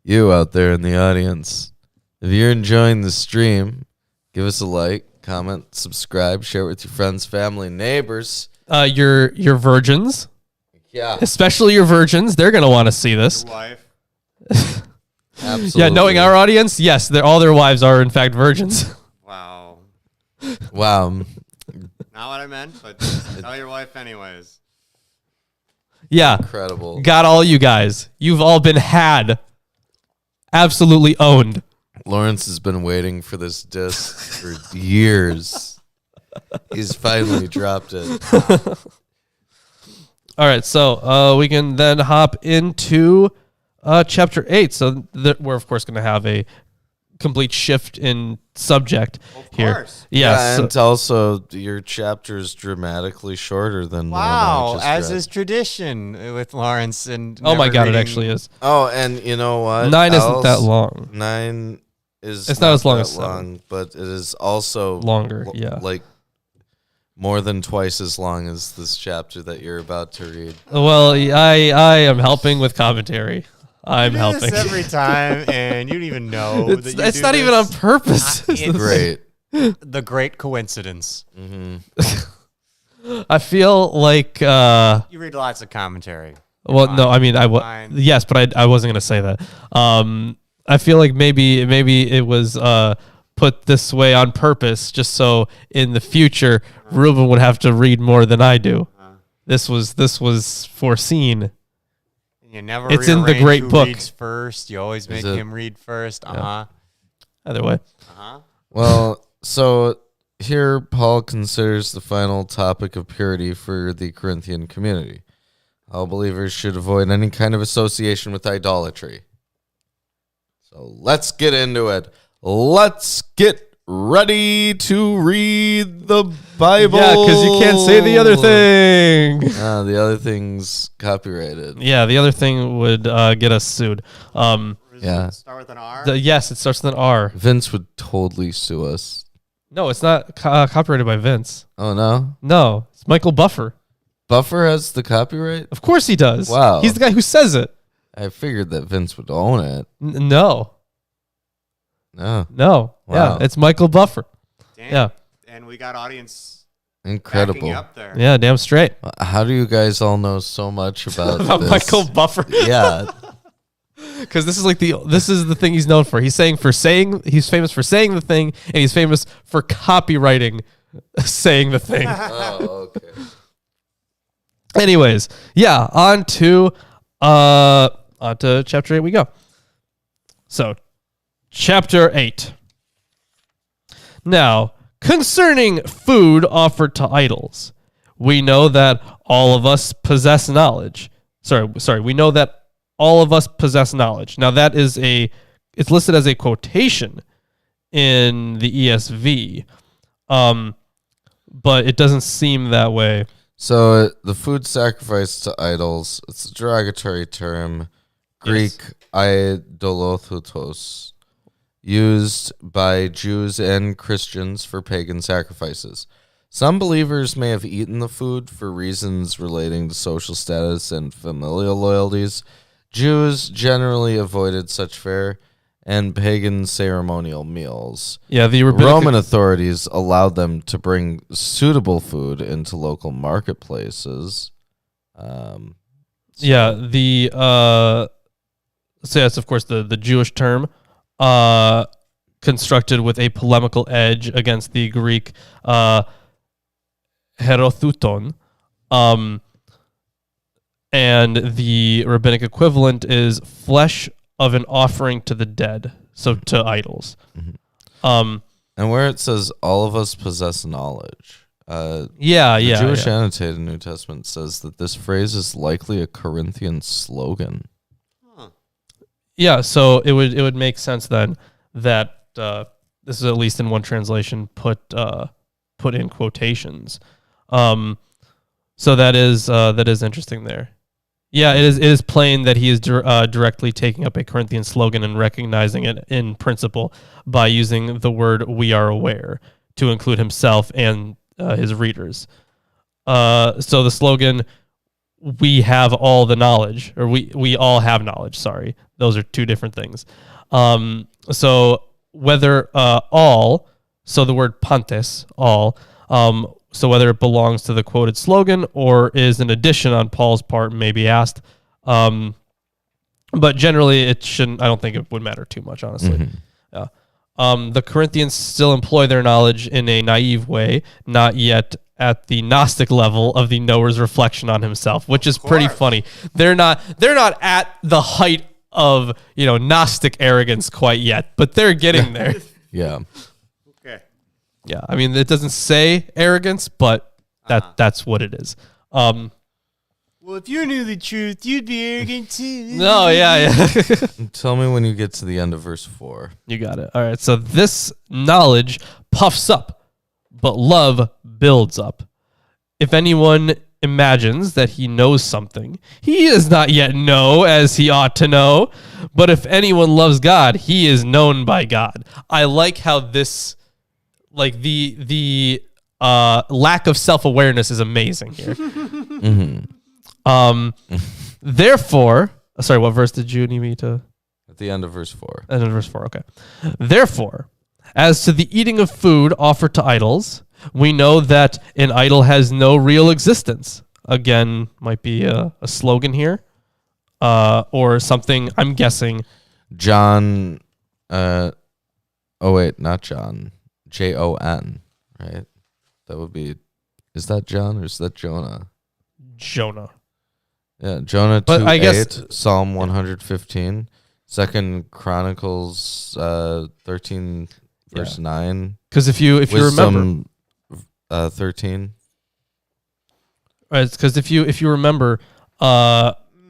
[SPEAKER 2] you out there in the audience, if you're enjoying the stream, give us a like, comment, subscribe, share it with your friends, family, neighbors.
[SPEAKER 1] Your virgins,
[SPEAKER 2] Yeah,
[SPEAKER 1] especially your virgins, they're gonna want to see this.
[SPEAKER 3] Your wife.
[SPEAKER 2] absolutely.
[SPEAKER 1] Yeah, knowing our audience, yes, all their wives are in fact virgins.
[SPEAKER 3] Wow.
[SPEAKER 2] Wow.
[SPEAKER 3] Not what I meant, but tell your wife anyways.
[SPEAKER 1] Yeah,
[SPEAKER 2] Incredible.
[SPEAKER 1] got all you guys. You've all been had, absolutely owned.
[SPEAKER 2] Lawrence has been waiting for this disc for years. He's finally dropped it.
[SPEAKER 1] All right, so we can then hop into chapter 8. So we're of course going to have a complete shift in subject here.
[SPEAKER 3] Course.
[SPEAKER 2] Yeah,
[SPEAKER 1] so-
[SPEAKER 2] and also your chapter is dramatically shorter than the one I
[SPEAKER 3] Wow,
[SPEAKER 2] just
[SPEAKER 3] as
[SPEAKER 2] read.
[SPEAKER 3] is tradition with Lawrence and.
[SPEAKER 1] oh my
[SPEAKER 3] never
[SPEAKER 1] God, it
[SPEAKER 3] reading-
[SPEAKER 1] actually is.
[SPEAKER 2] Oh, and you know what?
[SPEAKER 1] 9 isn't
[SPEAKER 2] else?
[SPEAKER 1] that long.
[SPEAKER 2] 9 is
[SPEAKER 1] It's not as long
[SPEAKER 2] that
[SPEAKER 1] as 7.
[SPEAKER 2] but it is also
[SPEAKER 1] Longer, yeah.
[SPEAKER 2] like more than twice as long as this chapter that you're about to read.
[SPEAKER 1] Well, I am helping with commentary. I'm
[SPEAKER 3] You do
[SPEAKER 1] helping.
[SPEAKER 3] this every time, and you don't even know
[SPEAKER 1] It's,
[SPEAKER 3] that you
[SPEAKER 1] it's
[SPEAKER 3] do
[SPEAKER 1] not even on
[SPEAKER 3] this.
[SPEAKER 1] purpose.
[SPEAKER 3] It's
[SPEAKER 2] Great.
[SPEAKER 3] the great coincidence.
[SPEAKER 1] I feel like
[SPEAKER 3] You read lots of commentary.
[SPEAKER 1] well, no, I mean
[SPEAKER 3] Fine.
[SPEAKER 1] yes, but I wasn't gonna say that. I feel like maybe it was put this way on purpose, just so in the future Ruben would have to read more than I do. This was foreseen.
[SPEAKER 3] You never.
[SPEAKER 1] It's in the
[SPEAKER 3] rearrange
[SPEAKER 1] great
[SPEAKER 3] who
[SPEAKER 1] book.
[SPEAKER 3] Reads first. You always make
[SPEAKER 2] it?
[SPEAKER 3] him read first. Uh-huh.
[SPEAKER 1] Either way,
[SPEAKER 3] Uh-huh.
[SPEAKER 2] Well, so here Paul considers the final topic of purity for the Corinthian community. All believers should avoid any kind of association with idolatry. So let's get into it. Let's get ready to read the Bible.
[SPEAKER 1] yeah, because you can't say the other thing.
[SPEAKER 2] The other thing's copyrighted.
[SPEAKER 1] Yeah, the other thing would get us sued.
[SPEAKER 3] Does
[SPEAKER 2] Yeah.
[SPEAKER 3] it start with an R?
[SPEAKER 1] Yes, it starts with an R.
[SPEAKER 2] Vince would totally sue us.
[SPEAKER 1] No, it's not copyrighted by Vince.
[SPEAKER 2] Oh, no?
[SPEAKER 1] No, it's Michael Buffer.
[SPEAKER 2] Buffer has the copyright?
[SPEAKER 1] Of course he does.
[SPEAKER 2] Wow.
[SPEAKER 1] He's the guy who says it.
[SPEAKER 2] I figured that Vince would own it.
[SPEAKER 1] No.
[SPEAKER 2] No.
[SPEAKER 1] No.
[SPEAKER 2] Wow.
[SPEAKER 1] Yeah, it's Michael Buffer.
[SPEAKER 3] Damn.
[SPEAKER 1] Yeah.
[SPEAKER 3] And we got audience
[SPEAKER 2] Incredible.
[SPEAKER 3] backing up there.
[SPEAKER 1] Yeah, damn straight.
[SPEAKER 2] How do you guys all know so much about,
[SPEAKER 1] About
[SPEAKER 2] this?
[SPEAKER 1] Michael Buffer.
[SPEAKER 2] Yeah.
[SPEAKER 1] Because this is the thing he's known for. He's famous for saying the thing, and he's famous for copywriting saying the thing.
[SPEAKER 2] Oh, okay.
[SPEAKER 1] Anyways, yeah, on to chapter 8 we go. So, chapter 8. Now, concerning food offered to idols, we know that all of us possess knowledge. Sorry, we know that all of us possess knowledge. Now that is it's listed as a quotation in the ESV. But it doesn't seem that way.
[SPEAKER 2] So the food sacrificed to idols, it's a derogatory term, Greek idolothetos, used by Jews and Christians for pagan sacrifices. Some believers may have eaten the food for reasons relating to social status and familial loyalties. Jews generally avoided such fare, and pagan ceremonial meals.
[SPEAKER 1] Yeah, the
[SPEAKER 2] Roman authorities allowed them to bring suitable food into local marketplaces.
[SPEAKER 1] So that's of course the Jewish term, constructed with a polemical edge against the Greek herothuton, and the rabbinic equivalent is flesh of an offering to the dead, so to idols.
[SPEAKER 2] And where it says all of us possess knowledge, the Jewish annotated New Testament says that this phrase is likely a Corinthian slogan.
[SPEAKER 1] Yeah, so it would make sense then that this is at least in one translation put in quotations. So that is interesting there. Yeah, it is plain that he is directly taking up a Corinthian slogan and recognizing it in principle by using the word "we are aware" to include himself and his readers. So the slogan, "we have all the knowledge," or we all have knowledge. Sorry, those are two different things. So whether all, so the word pantes, all. So whether it belongs to the quoted slogan or is an addition on Paul's part may be asked. But generally, it shouldn't. I don't think it would matter too much, honestly. Yeah. The Corinthians still employ their knowledge in a naive way, not yet at the Gnostic level of the knower's reflection on himself, which is pretty funny. They're not at the height of Gnostic arrogance quite yet, but they're getting there.
[SPEAKER 2] Yeah.
[SPEAKER 1] Yeah, I mean, it doesn't say arrogance, but that's what it is.
[SPEAKER 3] Well, if you knew the truth, you'd be arrogant too.
[SPEAKER 1] No, yeah.
[SPEAKER 2] Tell me when you get to the end of verse 4.
[SPEAKER 1] You got it. All right, so this knowledge puffs up, but love builds up. If anyone imagines that he knows something, he does not yet know as he ought to know. But if anyone loves God, he is known by God. I like how this... Like the lack of self-awareness is amazing here. Therefore, sorry, what verse did you need me to?
[SPEAKER 2] At the end of verse 4.
[SPEAKER 1] End of verse 4, okay. Therefore, as to the eating of food offered to idols, we know that an idol has no real existence. Again, might be a slogan here, or something. I'm guessing.
[SPEAKER 2] John. Oh wait, not John. Jon, right? That would be. Is that John or is that Jonah?
[SPEAKER 1] Jonah.
[SPEAKER 2] Yeah, Jonah 2:8,
[SPEAKER 1] But I guess
[SPEAKER 2] Psalm 115, 2 Chronicles 13 verse 9.
[SPEAKER 1] Because if you remember,
[SPEAKER 2] 13.
[SPEAKER 1] Right, because if you remember,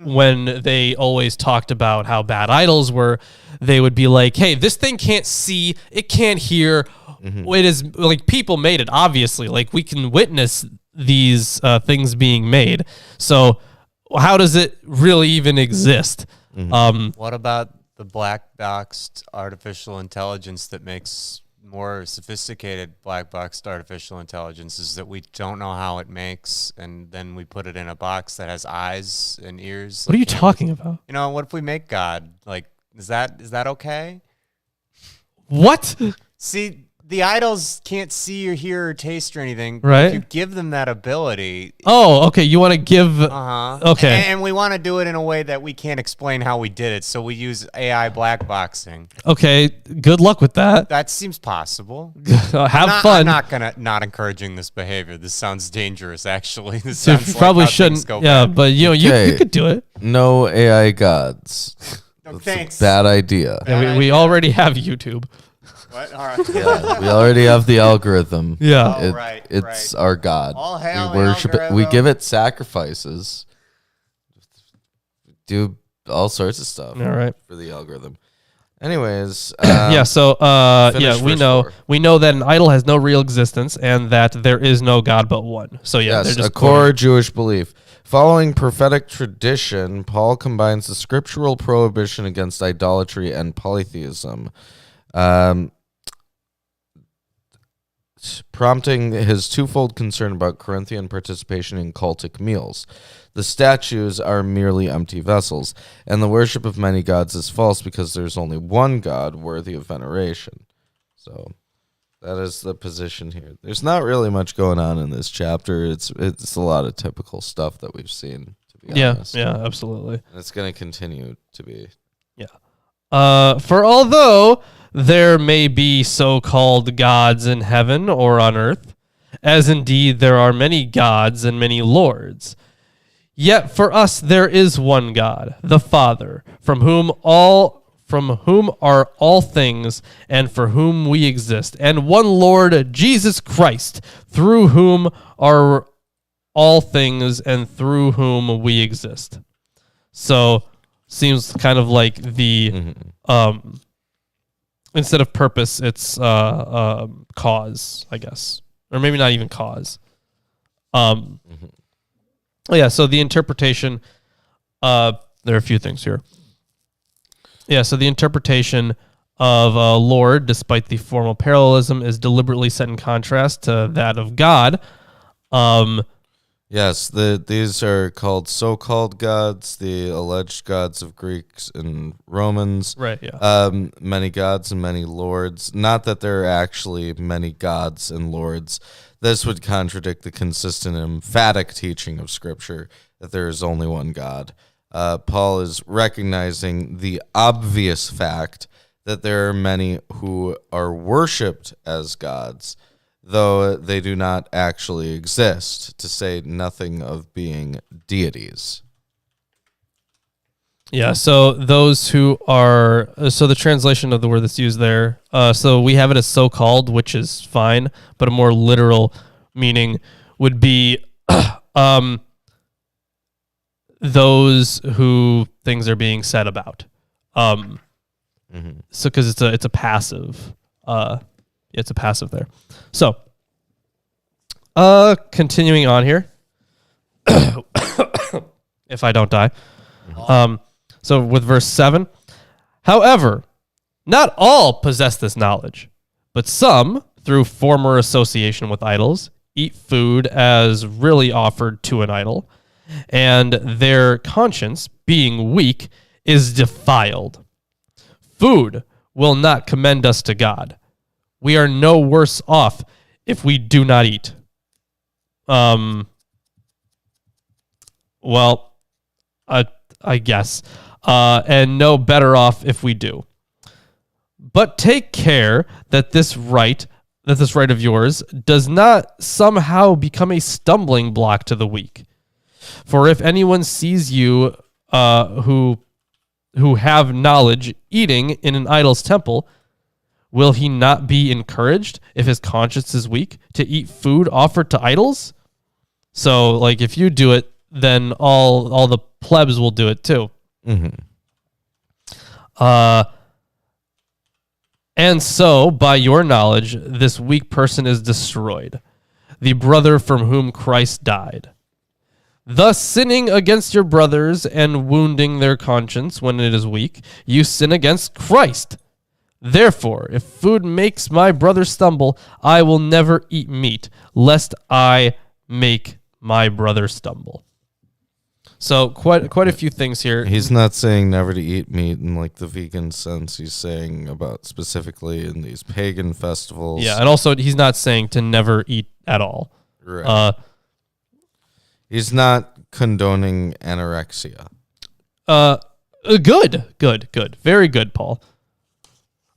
[SPEAKER 1] when they always talked about how bad idols were, they would be like, "Hey, this thing can't see, it can't hear. It is like people made it. Obviously, like we can witness these things being made. So, how does it really even exist?"
[SPEAKER 3] What about the black boxed artificial intelligence that makes more sophisticated black boxed artificial intelligences that we don't know how it makes, and then we put it in a box that has eyes and ears?
[SPEAKER 1] What are you talking about?
[SPEAKER 3] What if we make God? Like, is that okay?
[SPEAKER 1] What?
[SPEAKER 3] See, the idols can't see or hear or taste or anything.
[SPEAKER 1] Right.
[SPEAKER 3] If you give them that ability.
[SPEAKER 1] Oh, okay. You want to give... Okay.
[SPEAKER 3] And we want to do it in a way that we can't explain how we did it, so we use AI black boxing.
[SPEAKER 1] Okay. Good luck with that.
[SPEAKER 3] That seems possible.
[SPEAKER 1] Have fun.
[SPEAKER 3] I'm not encouraging this behavior. This sounds dangerous, actually. This
[SPEAKER 1] So
[SPEAKER 3] sounds
[SPEAKER 1] you probably
[SPEAKER 3] like how
[SPEAKER 1] shouldn't.
[SPEAKER 3] things go
[SPEAKER 1] Yeah,
[SPEAKER 3] bad.
[SPEAKER 1] but you could do it.
[SPEAKER 2] No AI gods.
[SPEAKER 3] No,
[SPEAKER 2] That's
[SPEAKER 3] thanks.
[SPEAKER 2] a bad idea.
[SPEAKER 1] Yeah, we already have YouTube.
[SPEAKER 3] What? All right.
[SPEAKER 2] Yeah, we already have the algorithm.
[SPEAKER 1] Yeah.
[SPEAKER 3] Oh,
[SPEAKER 2] It's our god.
[SPEAKER 3] All hail
[SPEAKER 2] We worship it. We
[SPEAKER 3] algorithm.
[SPEAKER 2] give it sacrifices. Do all sorts of stuff.
[SPEAKER 1] All right.
[SPEAKER 2] For the algorithm. Anyways,
[SPEAKER 1] Yeah, so
[SPEAKER 2] finish
[SPEAKER 1] we
[SPEAKER 2] verse
[SPEAKER 1] know
[SPEAKER 2] 4.
[SPEAKER 1] we know that an idol has no real existence and that there is no God but one. So yeah, they're
[SPEAKER 2] yes,
[SPEAKER 1] just
[SPEAKER 2] a core Jewish belief. Following prophetic tradition, Paul combines the scriptural prohibition against idolatry and polytheism. prompting his twofold concern about Corinthian participation in cultic meals. The statues are merely empty vessels, and the worship of many gods is false because there's only one God worthy of veneration. So that is the position here. There's not really much going on in this chapter. It's a lot of typical stuff that we've seen, to be honest.
[SPEAKER 1] Yeah, absolutely.
[SPEAKER 2] And it's going to continue to be.
[SPEAKER 1] For although there may be so-called gods in heaven or on earth, as indeed there are many gods and many lords, yet for us there is one God, the Father, from whom are all things, and for whom we exist, and one Lord, Jesus Christ, through whom are all things, and through whom we exist. So, seems kind of like the instead of purpose, it's cause, I guess, or maybe not even cause. Yeah. So the interpretation. There are a few things here. Yeah, so the interpretation of Lord, despite the formal parallelism, is deliberately set in contrast to that of God.
[SPEAKER 2] Yes, these are called so-called gods, the alleged gods of Greeks and Romans.
[SPEAKER 1] Right, yeah.
[SPEAKER 2] Many gods and many lords. Not that there are actually many gods and lords. This would contradict the consistent and emphatic teaching of Scripture that there is only one God. Paul is recognizing the obvious fact that there are many who are worshipped as gods, though they do not actually exist, to say nothing of being deities.
[SPEAKER 1] Yeah, so those who are... So the translation of the word that's used there, so we have it as so-called, which is fine, but a more literal meaning would be... those who things are being said about. So because it's a passive. It's a passive there. So, continuing on here. If I don't die. So with verse 7. However, not all possess this knowledge, but some, through former association with idols, eat food as really offered to an idol, and their conscience, being weak, is defiled. Food will not commend us to God. We are no worse off if we do not eat. Well, I guess. And no better off if we do. But take care that this right of yours does not somehow become a stumbling block to the weak. For if anyone sees you who have knowledge eating in an idol's temple, will he not be encouraged, if his conscience is weak, to eat food offered to idols? So, like, if you do it, then all the plebs will do it too. And so, by your knowledge, this weak person is destroyed, the brother from whom Christ died. Thus, sinning against your brothers and wounding their conscience when it is weak, you sin against Christ. Therefore, if food makes my brother stumble, I will never eat meat, lest I make my brother stumble. So, quite a few things here.
[SPEAKER 2] He's not saying never to eat meat in like the vegan sense. He's saying about specifically in these pagan festivals.
[SPEAKER 1] Yeah, and also he's not saying to never eat at all.
[SPEAKER 2] Right. He's not condoning anorexia.
[SPEAKER 1] Good. Very good, Paul.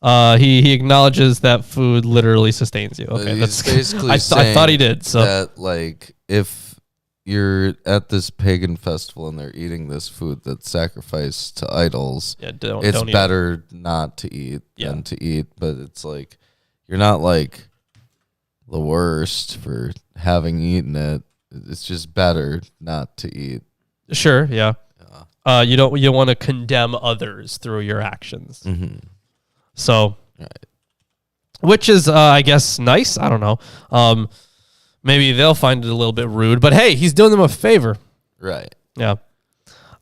[SPEAKER 1] He acknowledges that food literally sustains you. Okay,
[SPEAKER 2] He's basically
[SPEAKER 1] I
[SPEAKER 2] saying
[SPEAKER 1] thought he did. So
[SPEAKER 2] that, like, if you're at this pagan festival and they're eating this food that's sacrificed to idols, it's
[SPEAKER 1] don't
[SPEAKER 2] better not to eat than to eat. But it's like you're not like the worst for having eaten it. It's just better not to eat.
[SPEAKER 1] Sure, yeah. You don't want to condemn others through your actions. So,
[SPEAKER 2] right.
[SPEAKER 1] Which is, I guess, nice. I don't know. Maybe they'll find it a little bit rude, but hey, he's doing them a favor.
[SPEAKER 2] Right.
[SPEAKER 1] Yeah.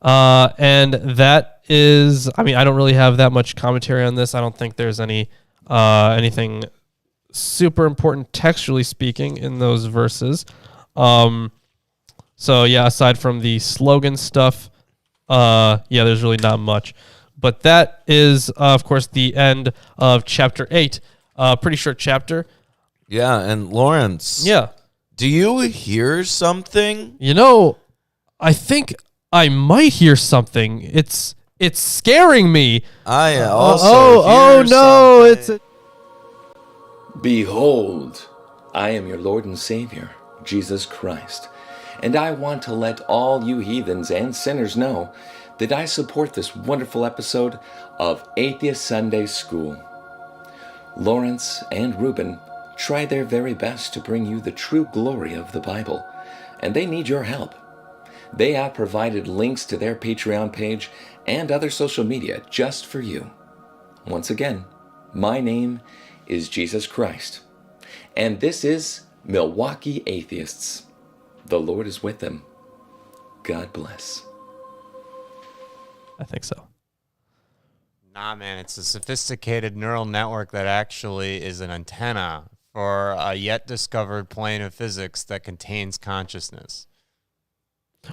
[SPEAKER 1] And that is, I mean, I don't really have that much commentary on this. I don't think there's anything super important textually speaking in those verses. So yeah, aside from the slogan stuff, there's really not much. But that is, of course, the end of chapter 8. Pretty short chapter.
[SPEAKER 2] Yeah, and Lawrence.
[SPEAKER 1] Yeah.
[SPEAKER 2] Do you hear something?
[SPEAKER 1] I think I might hear something. It's scaring me.
[SPEAKER 2] I also hear
[SPEAKER 1] no,
[SPEAKER 2] something.
[SPEAKER 4] Behold, I am your Lord and Savior, Jesus Christ, and I want to let all you heathens and sinners know that I support this wonderful episode of Atheist Sunday School. Lawrence and Reuben try their very best to bring you the true glory of the Bible, and they need your help. They have provided links to their Patreon page and other social media just for you. Once again, my name is Jesus Christ, and this is Milwaukee Atheists. The Lord is with them. God bless.
[SPEAKER 1] I think so.
[SPEAKER 3] Nah, man, it's a sophisticated neural network that actually is an antenna for a yet discovered plane of physics that contains consciousness.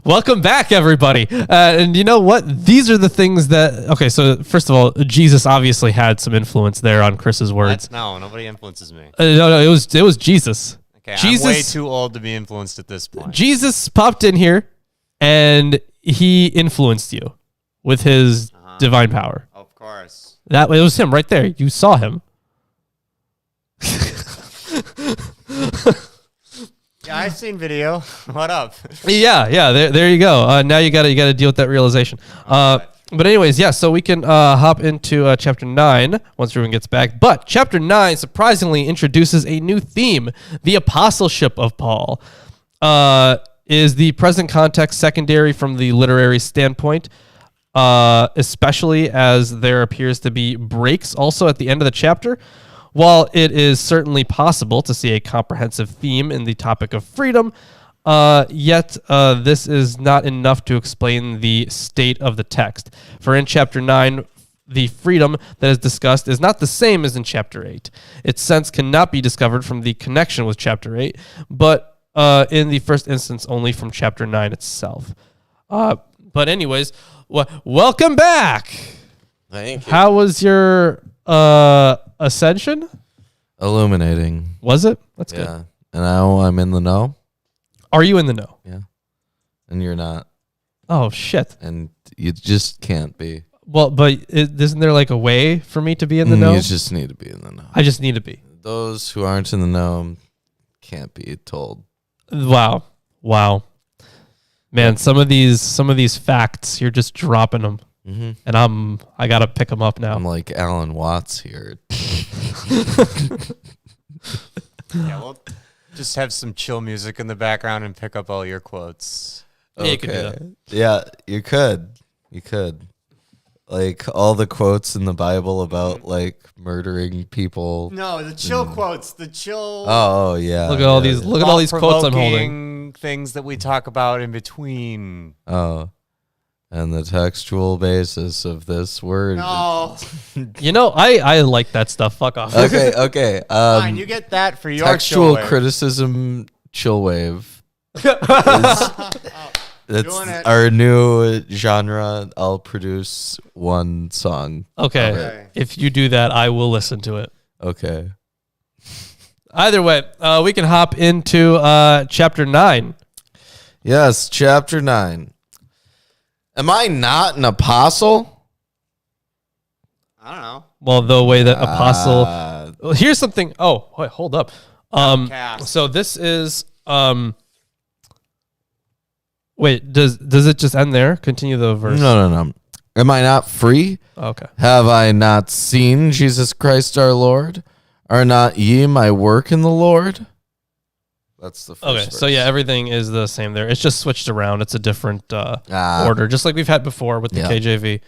[SPEAKER 1] Welcome back, everybody. And you know what? These are the things that... Okay, so first of all, Jesus obviously had some influence there on Chris's words.
[SPEAKER 3] No, nobody influences me.
[SPEAKER 1] No, it was Jesus.
[SPEAKER 3] Okay,
[SPEAKER 1] Jesus,
[SPEAKER 3] I'm way too old to be influenced at this point.
[SPEAKER 1] Jesus popped in here, and he influenced you with his divine power.
[SPEAKER 3] Of course.
[SPEAKER 1] It was him right there. You saw him.
[SPEAKER 3] Yeah, I've seen video. What up?
[SPEAKER 1] Yeah. There you go. Now you gotta deal with that realization. But anyways, yeah. So we can hop into chapter 9 once everyone gets back. But chapter 9 surprisingly introduces a new theme: the apostleship of Paul. Is the present context secondary from the literary standpoint? Especially as there appears to be breaks also at the end of the chapter. While it is certainly possible to see a comprehensive theme in the topic of freedom, yet this is not enough to explain the state of the text. For in chapter 9, the freedom that is discussed is not the same as in chapter 8. Its sense cannot be discovered from the connection with chapter 8, but in the first instance only from chapter 9 itself. But anyways, welcome back.
[SPEAKER 2] Thank you.
[SPEAKER 1] How was your ascension?
[SPEAKER 2] Illuminating.
[SPEAKER 1] Was it? That's
[SPEAKER 2] Yeah.
[SPEAKER 1] good.
[SPEAKER 2] And now I'm in the know.
[SPEAKER 1] Are you in the know?
[SPEAKER 2] Yeah. And you're not.
[SPEAKER 1] Oh, shit.
[SPEAKER 2] And you just can't be.
[SPEAKER 1] Well, but isn't there like a way for me to be in the know?
[SPEAKER 2] You just need to be in the know.
[SPEAKER 1] I just need to be.
[SPEAKER 2] Those who aren't in the know can't be told.
[SPEAKER 1] Wow. Man, some of these facts, you're just dropping them.
[SPEAKER 2] Mm-hmm.
[SPEAKER 1] And I got to pick them up now.
[SPEAKER 2] I'm like Alan Watts here.
[SPEAKER 3] Yeah, we'll just have some chill music in the background and pick up all your quotes.
[SPEAKER 1] Yeah, you could do that.
[SPEAKER 2] Yeah, you could. You could. Like all the quotes in the Bible about like murdering people.
[SPEAKER 3] No, the chill quotes, the chill.
[SPEAKER 2] Oh yeah.
[SPEAKER 1] Look at all these. Look at all these quotes I'm holding.
[SPEAKER 3] thought-provoking things that we talk about in between.
[SPEAKER 2] Oh. And the textual basis of this word.
[SPEAKER 3] No,
[SPEAKER 1] You know, I like that stuff. Fuck off.
[SPEAKER 2] Okay.
[SPEAKER 3] fine, you get that for your
[SPEAKER 2] Textual
[SPEAKER 3] chill wave.
[SPEAKER 2] criticism chill wave. That's
[SPEAKER 3] Doing it.
[SPEAKER 2] our new genre. I'll produce one song.
[SPEAKER 1] Okay. If you do that, I will listen to it.
[SPEAKER 2] Okay.
[SPEAKER 1] Either way, we can hop into chapter 9.
[SPEAKER 2] Yes, chapter 9. Am I not an apostle?
[SPEAKER 3] I don't know.
[SPEAKER 1] Well, the way that apostle. Well, here's something. Oh, wait, hold up.
[SPEAKER 3] Outcast.
[SPEAKER 1] So this is. Wait, does it just end there? Continue the verse.
[SPEAKER 2] No. Am I not free?
[SPEAKER 1] Okay.
[SPEAKER 2] Have I not seen Jesus Christ our Lord? Are not ye my work in the Lord? That's the first
[SPEAKER 1] Okay.
[SPEAKER 2] verse.
[SPEAKER 1] So yeah, everything is the same there. It's just switched around. It's a different order, just like we've had before with the
[SPEAKER 2] Yeah.
[SPEAKER 1] KJV.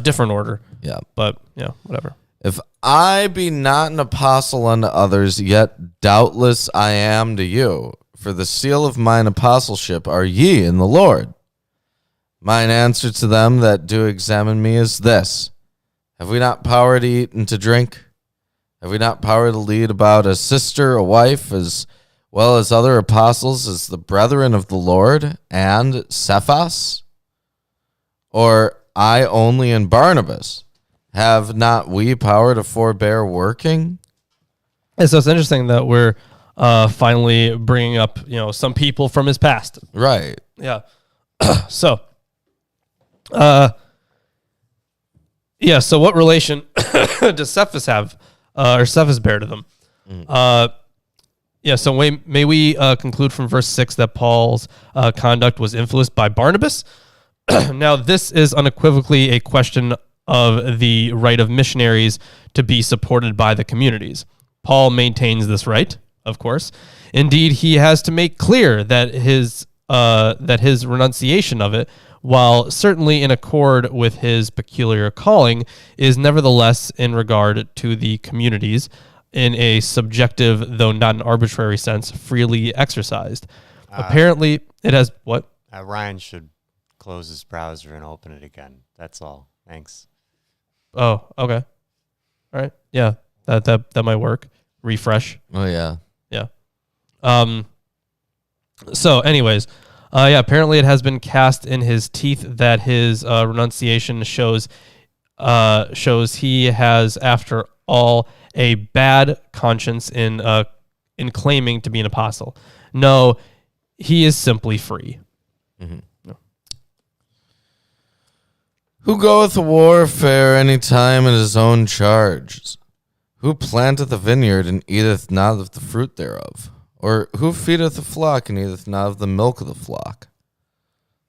[SPEAKER 1] Different order,
[SPEAKER 2] Yeah.
[SPEAKER 1] but yeah, whatever.
[SPEAKER 2] If I be not an apostle unto others, yet doubtless I am to you. For the seal of mine apostleship are ye in the Lord. Mine answer to them that do examine me is this: Have we not power to eat and to drink? Have we not power to lead about a sister, a wife, as well as other apostles, as the brethren of the Lord, and Cephas? Or I only and Barnabas? Have not we power to forbear working?
[SPEAKER 1] And so it's interesting that we're finally bringing up, some people from his past.
[SPEAKER 2] Right.
[SPEAKER 1] Yeah. So, so what relation does Cephas have, or Cephas bear to them? So may we conclude from verse 6 that Paul's conduct was influenced by Barnabas? Now, this is unequivocally a question of the right of missionaries to be supported by the communities. Paul maintains this right, of course. Indeed, he has to make clear that his renunciation of it, while certainly in accord with his peculiar calling, is nevertheless in regard to the communities in a subjective, though not an arbitrary sense, freely exercised. Apparently, it has what?
[SPEAKER 3] Ryan should close his browser and open it again. That's all. Thanks.
[SPEAKER 1] Oh, okay. All right. Yeah, that might work. Refresh.
[SPEAKER 2] Oh, yeah.
[SPEAKER 1] Yeah. So anyways, apparently it has been cast in his teeth that his renunciation shows he has, after all, a bad conscience in claiming to be an apostle. No, he is simply free.
[SPEAKER 2] Mm-hmm. No. Who goeth to warfare any time in his own charge? Who planteth a vineyard and eateth not of the fruit thereof? Or who feedeth the flock and eateth not of the milk of the flock?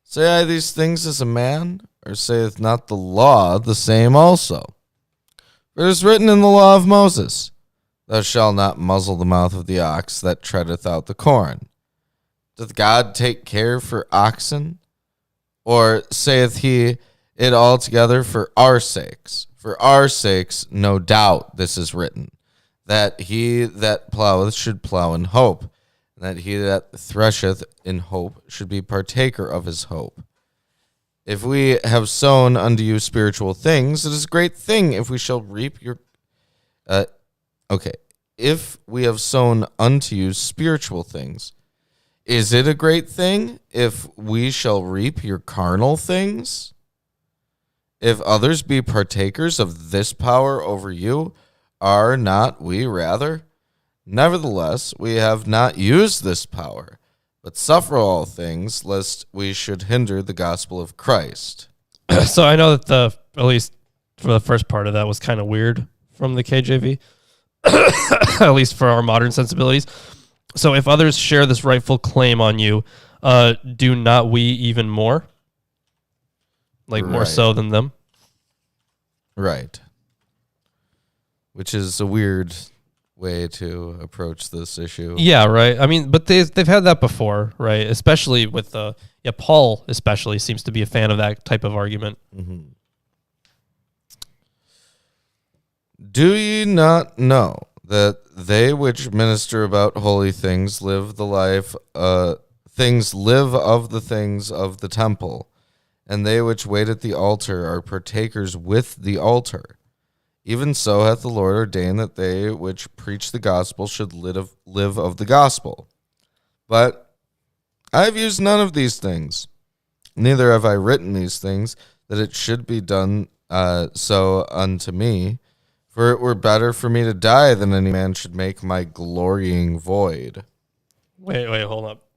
[SPEAKER 2] Say I these things as a man, or saith not the law the same also? For it is written in the law of Moses, Thou shalt not muzzle the mouth of the ox that treadeth out the corn. Doth God take care for oxen? Or saith he it altogether for our sakes? For our sakes, no doubt, this is written, that he that ploweth should plow in hope, and that he that thresheth in hope should be partaker of his hope. If we have sown unto you spiritual things, it is a great thing if we shall reap your... If we have sown unto you spiritual things, is it a great thing if we shall reap your carnal things? If others be partakers of this power over you, are not we rather? Nevertheless, we have not used this power, but suffer all things, lest we should hinder the gospel of Christ.
[SPEAKER 1] So I know that at least for the first part of that was kind of weird from the KJV, at least for our modern sensibilities. So if others share this rightful claim on you, do not we even more? Like more so than them?
[SPEAKER 2] Right. Which is a weird way to approach this issue.
[SPEAKER 1] Yeah, right. I mean, but they've had that before, right? Especially with Paul especially seems to be a fan of that type of argument.
[SPEAKER 2] Mm-hmm. Do ye not know that they which minister about holy things live the life live of the things of the temple, and they which wait at the altar are partakers with the altar? Even so hath the Lord ordained that they which preach the gospel should live of the gospel. But I have used none of these things, neither have I written these things, that it should be done so unto me. For it were better for me to die than any man should make my glorying void.
[SPEAKER 1] Wait, hold up.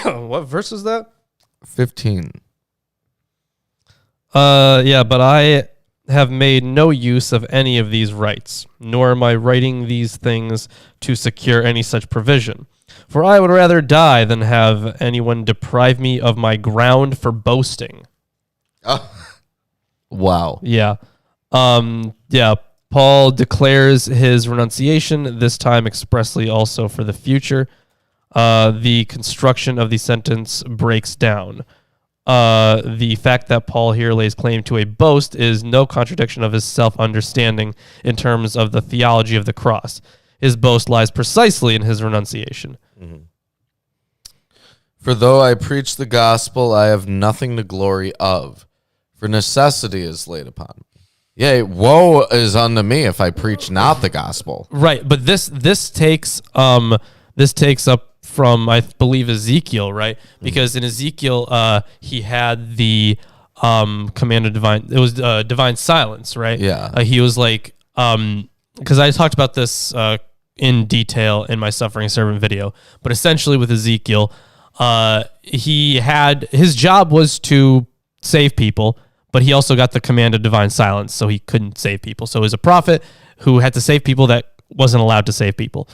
[SPEAKER 1] What verse is that?
[SPEAKER 2] 15.
[SPEAKER 1] But I have made no use of any of these rights, nor am I writing these things to secure any such provision. For I would rather die than have anyone deprive me of my ground for boasting.
[SPEAKER 2] Oh. Wow.
[SPEAKER 1] Yeah. Paul declares his renunciation, this time expressly also for the future. The construction of the sentence breaks down. The fact that Paul here lays claim to a boast is no contradiction of his self-understanding in terms of the theology of the cross. His boast lies precisely in his renunciation.
[SPEAKER 2] Mm-hmm. For though I preach the gospel, I have nothing to glory of, for necessity is laid upon me. Yeah, woe is unto me if I preach not the gospel.
[SPEAKER 1] Right, but this takes up from, I believe, Ezekiel, right? Because in Ezekiel, he had the command of divine. It was divine silence, right?
[SPEAKER 2] Yeah.
[SPEAKER 1] He was like, because I talked about this in detail in my Suffering Servant video, but essentially with Ezekiel, his job was to save people, but he also got the command of divine silence, so he couldn't save people. So he was a prophet who had to save people that wasn't allowed to save people.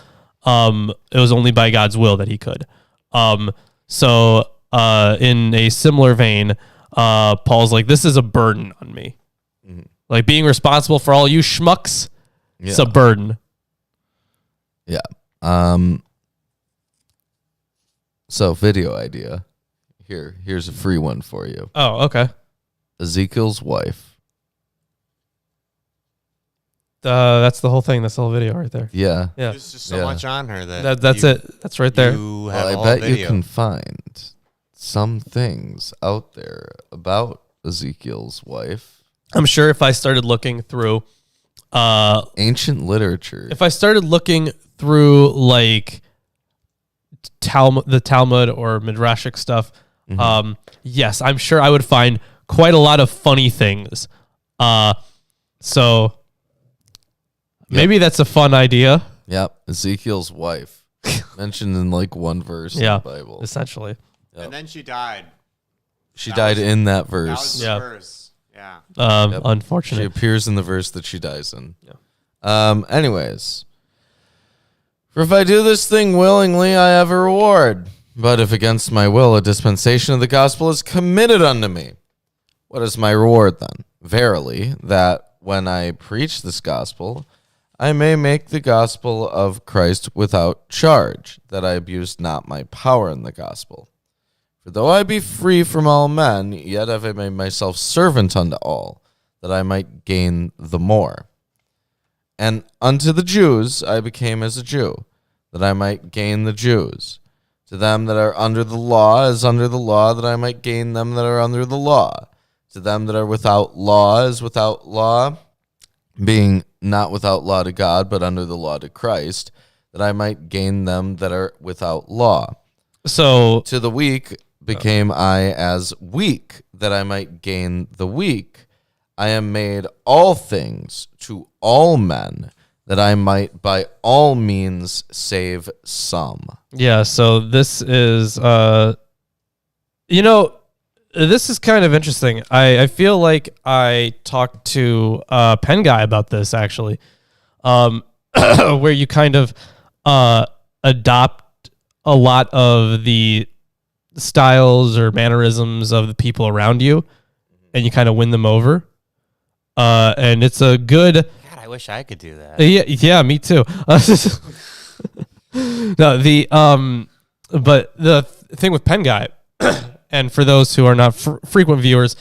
[SPEAKER 1] It was only by God's will that he could. So in a similar vein, Paul's like, this is a burden on me. Mm-hmm. Like being responsible for all you schmucks, it's a burden.
[SPEAKER 2] Yeah. So video idea. Here's a free one for you.
[SPEAKER 1] Oh, okay.
[SPEAKER 2] Ezekiel's wife.
[SPEAKER 1] That's the whole thing. That's the whole video right there.
[SPEAKER 2] Yeah.
[SPEAKER 1] Yeah.
[SPEAKER 3] There's just so much on her
[SPEAKER 1] That's it. That's right there.
[SPEAKER 3] You have
[SPEAKER 2] Well,
[SPEAKER 3] a
[SPEAKER 2] I
[SPEAKER 3] whole
[SPEAKER 2] bet you
[SPEAKER 3] video.
[SPEAKER 2] can find some things out there about Ezekiel's wife.
[SPEAKER 1] I'm sure if I started looking through,
[SPEAKER 2] Ancient literature.
[SPEAKER 1] if I started looking through like the Talmud or Midrashic stuff, yes, I'm sure I would find quite a lot of funny things. So maybe that's a fun idea.
[SPEAKER 2] Yep. Ezekiel's wife. Mentioned in like one verse
[SPEAKER 1] Yeah,
[SPEAKER 2] in the Bible.
[SPEAKER 1] essentially.
[SPEAKER 2] Yep.
[SPEAKER 3] And then she died.
[SPEAKER 2] She died in that
[SPEAKER 3] That
[SPEAKER 2] verse.
[SPEAKER 3] was the
[SPEAKER 1] Yeah.
[SPEAKER 3] verse. Yeah.
[SPEAKER 2] She
[SPEAKER 1] Unfortunate.
[SPEAKER 2] appears in the verse that she dies in.
[SPEAKER 1] Yeah.
[SPEAKER 2] Anyways. For if I do this thing willingly, I have a reward. But if against my will, a dispensation of the gospel is committed unto me. What is my reward then? Verily, that when I preach this gospel, I may make the gospel of Christ without charge, that I abuse not my power in the gospel. For though I be free from all men, yet have I made myself servant unto all, that I might gain the more. And unto the Jews I became as a Jew, that I might gain the Jews. To them that are under the law as under the law, that I might gain them that are under the law. To them that are without law as without law, being not without law to God, but under the law to Christ, that I might gain them that are without law.
[SPEAKER 1] So
[SPEAKER 2] To the weak became I as weak, that I might gain the weak. I am made all things to all men, that I might by all means save some.
[SPEAKER 1] yeah, so this is this is kind of interesting. I feel like I talked to Pen Guy about this actually, where you kind of adopt a lot of the styles or mannerisms of the people around you, and you kind of win them over. And it's a good.
[SPEAKER 3] God, I wish I could do that.
[SPEAKER 1] Yeah, me too. No, but the thing with Pen Guy, and for those who are not frequent viewers,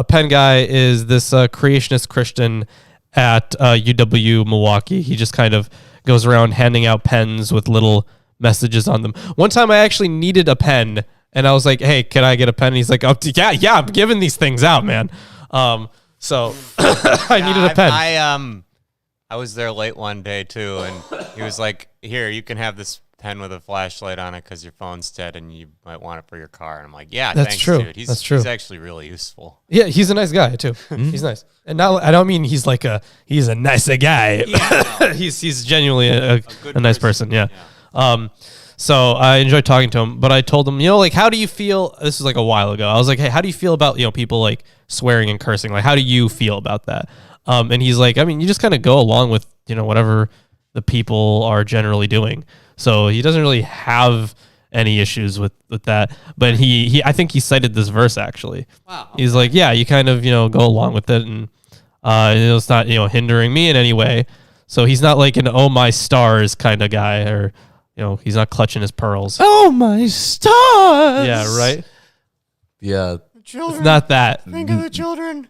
[SPEAKER 1] Pen Guy is this creationist Christian at UW Milwaukee. He just kind of goes around handing out pens with little messages on them. One time I actually needed a pen, and I was like, hey, can I get a pen? And he's like, oh, yeah, I'm giving these things out, man. So I needed a pen.
[SPEAKER 3] I was there late one day too, and he was like, "Here, you can have this pen with a flashlight on it because your phone's dead, and you might want it for your car." And I'm like, "Yeah,
[SPEAKER 1] That's
[SPEAKER 3] thanks,
[SPEAKER 1] true.
[SPEAKER 3] dude.
[SPEAKER 1] That's true.
[SPEAKER 3] He's actually really useful."
[SPEAKER 1] Yeah, he's a nice guy too. He's nice, and now I don't mean he's a nicer guy.
[SPEAKER 3] Yeah, no.
[SPEAKER 1] he's genuinely a
[SPEAKER 3] good
[SPEAKER 1] nice person. Yeah. So I enjoyed talking to him, but I told him, like, how do you feel? This was like a while ago. I was like, hey, how do you feel about people like swearing and cursing? Like, how do you feel about that? And he's like, I mean, you just kind of go along with whatever the people are generally doing. So he doesn't really have any issues with that. But he I think he cited this verse actually.
[SPEAKER 3] Wow.
[SPEAKER 1] He's like, yeah, you kind of go along with it, and it's not hindering me in any way. So he's not like an oh my stars kind of guy, or he's not clutching his pearls.
[SPEAKER 2] Oh, my stars!
[SPEAKER 1] Yeah, right.
[SPEAKER 2] Yeah.
[SPEAKER 3] Children,
[SPEAKER 1] It's not that.
[SPEAKER 3] think of the children.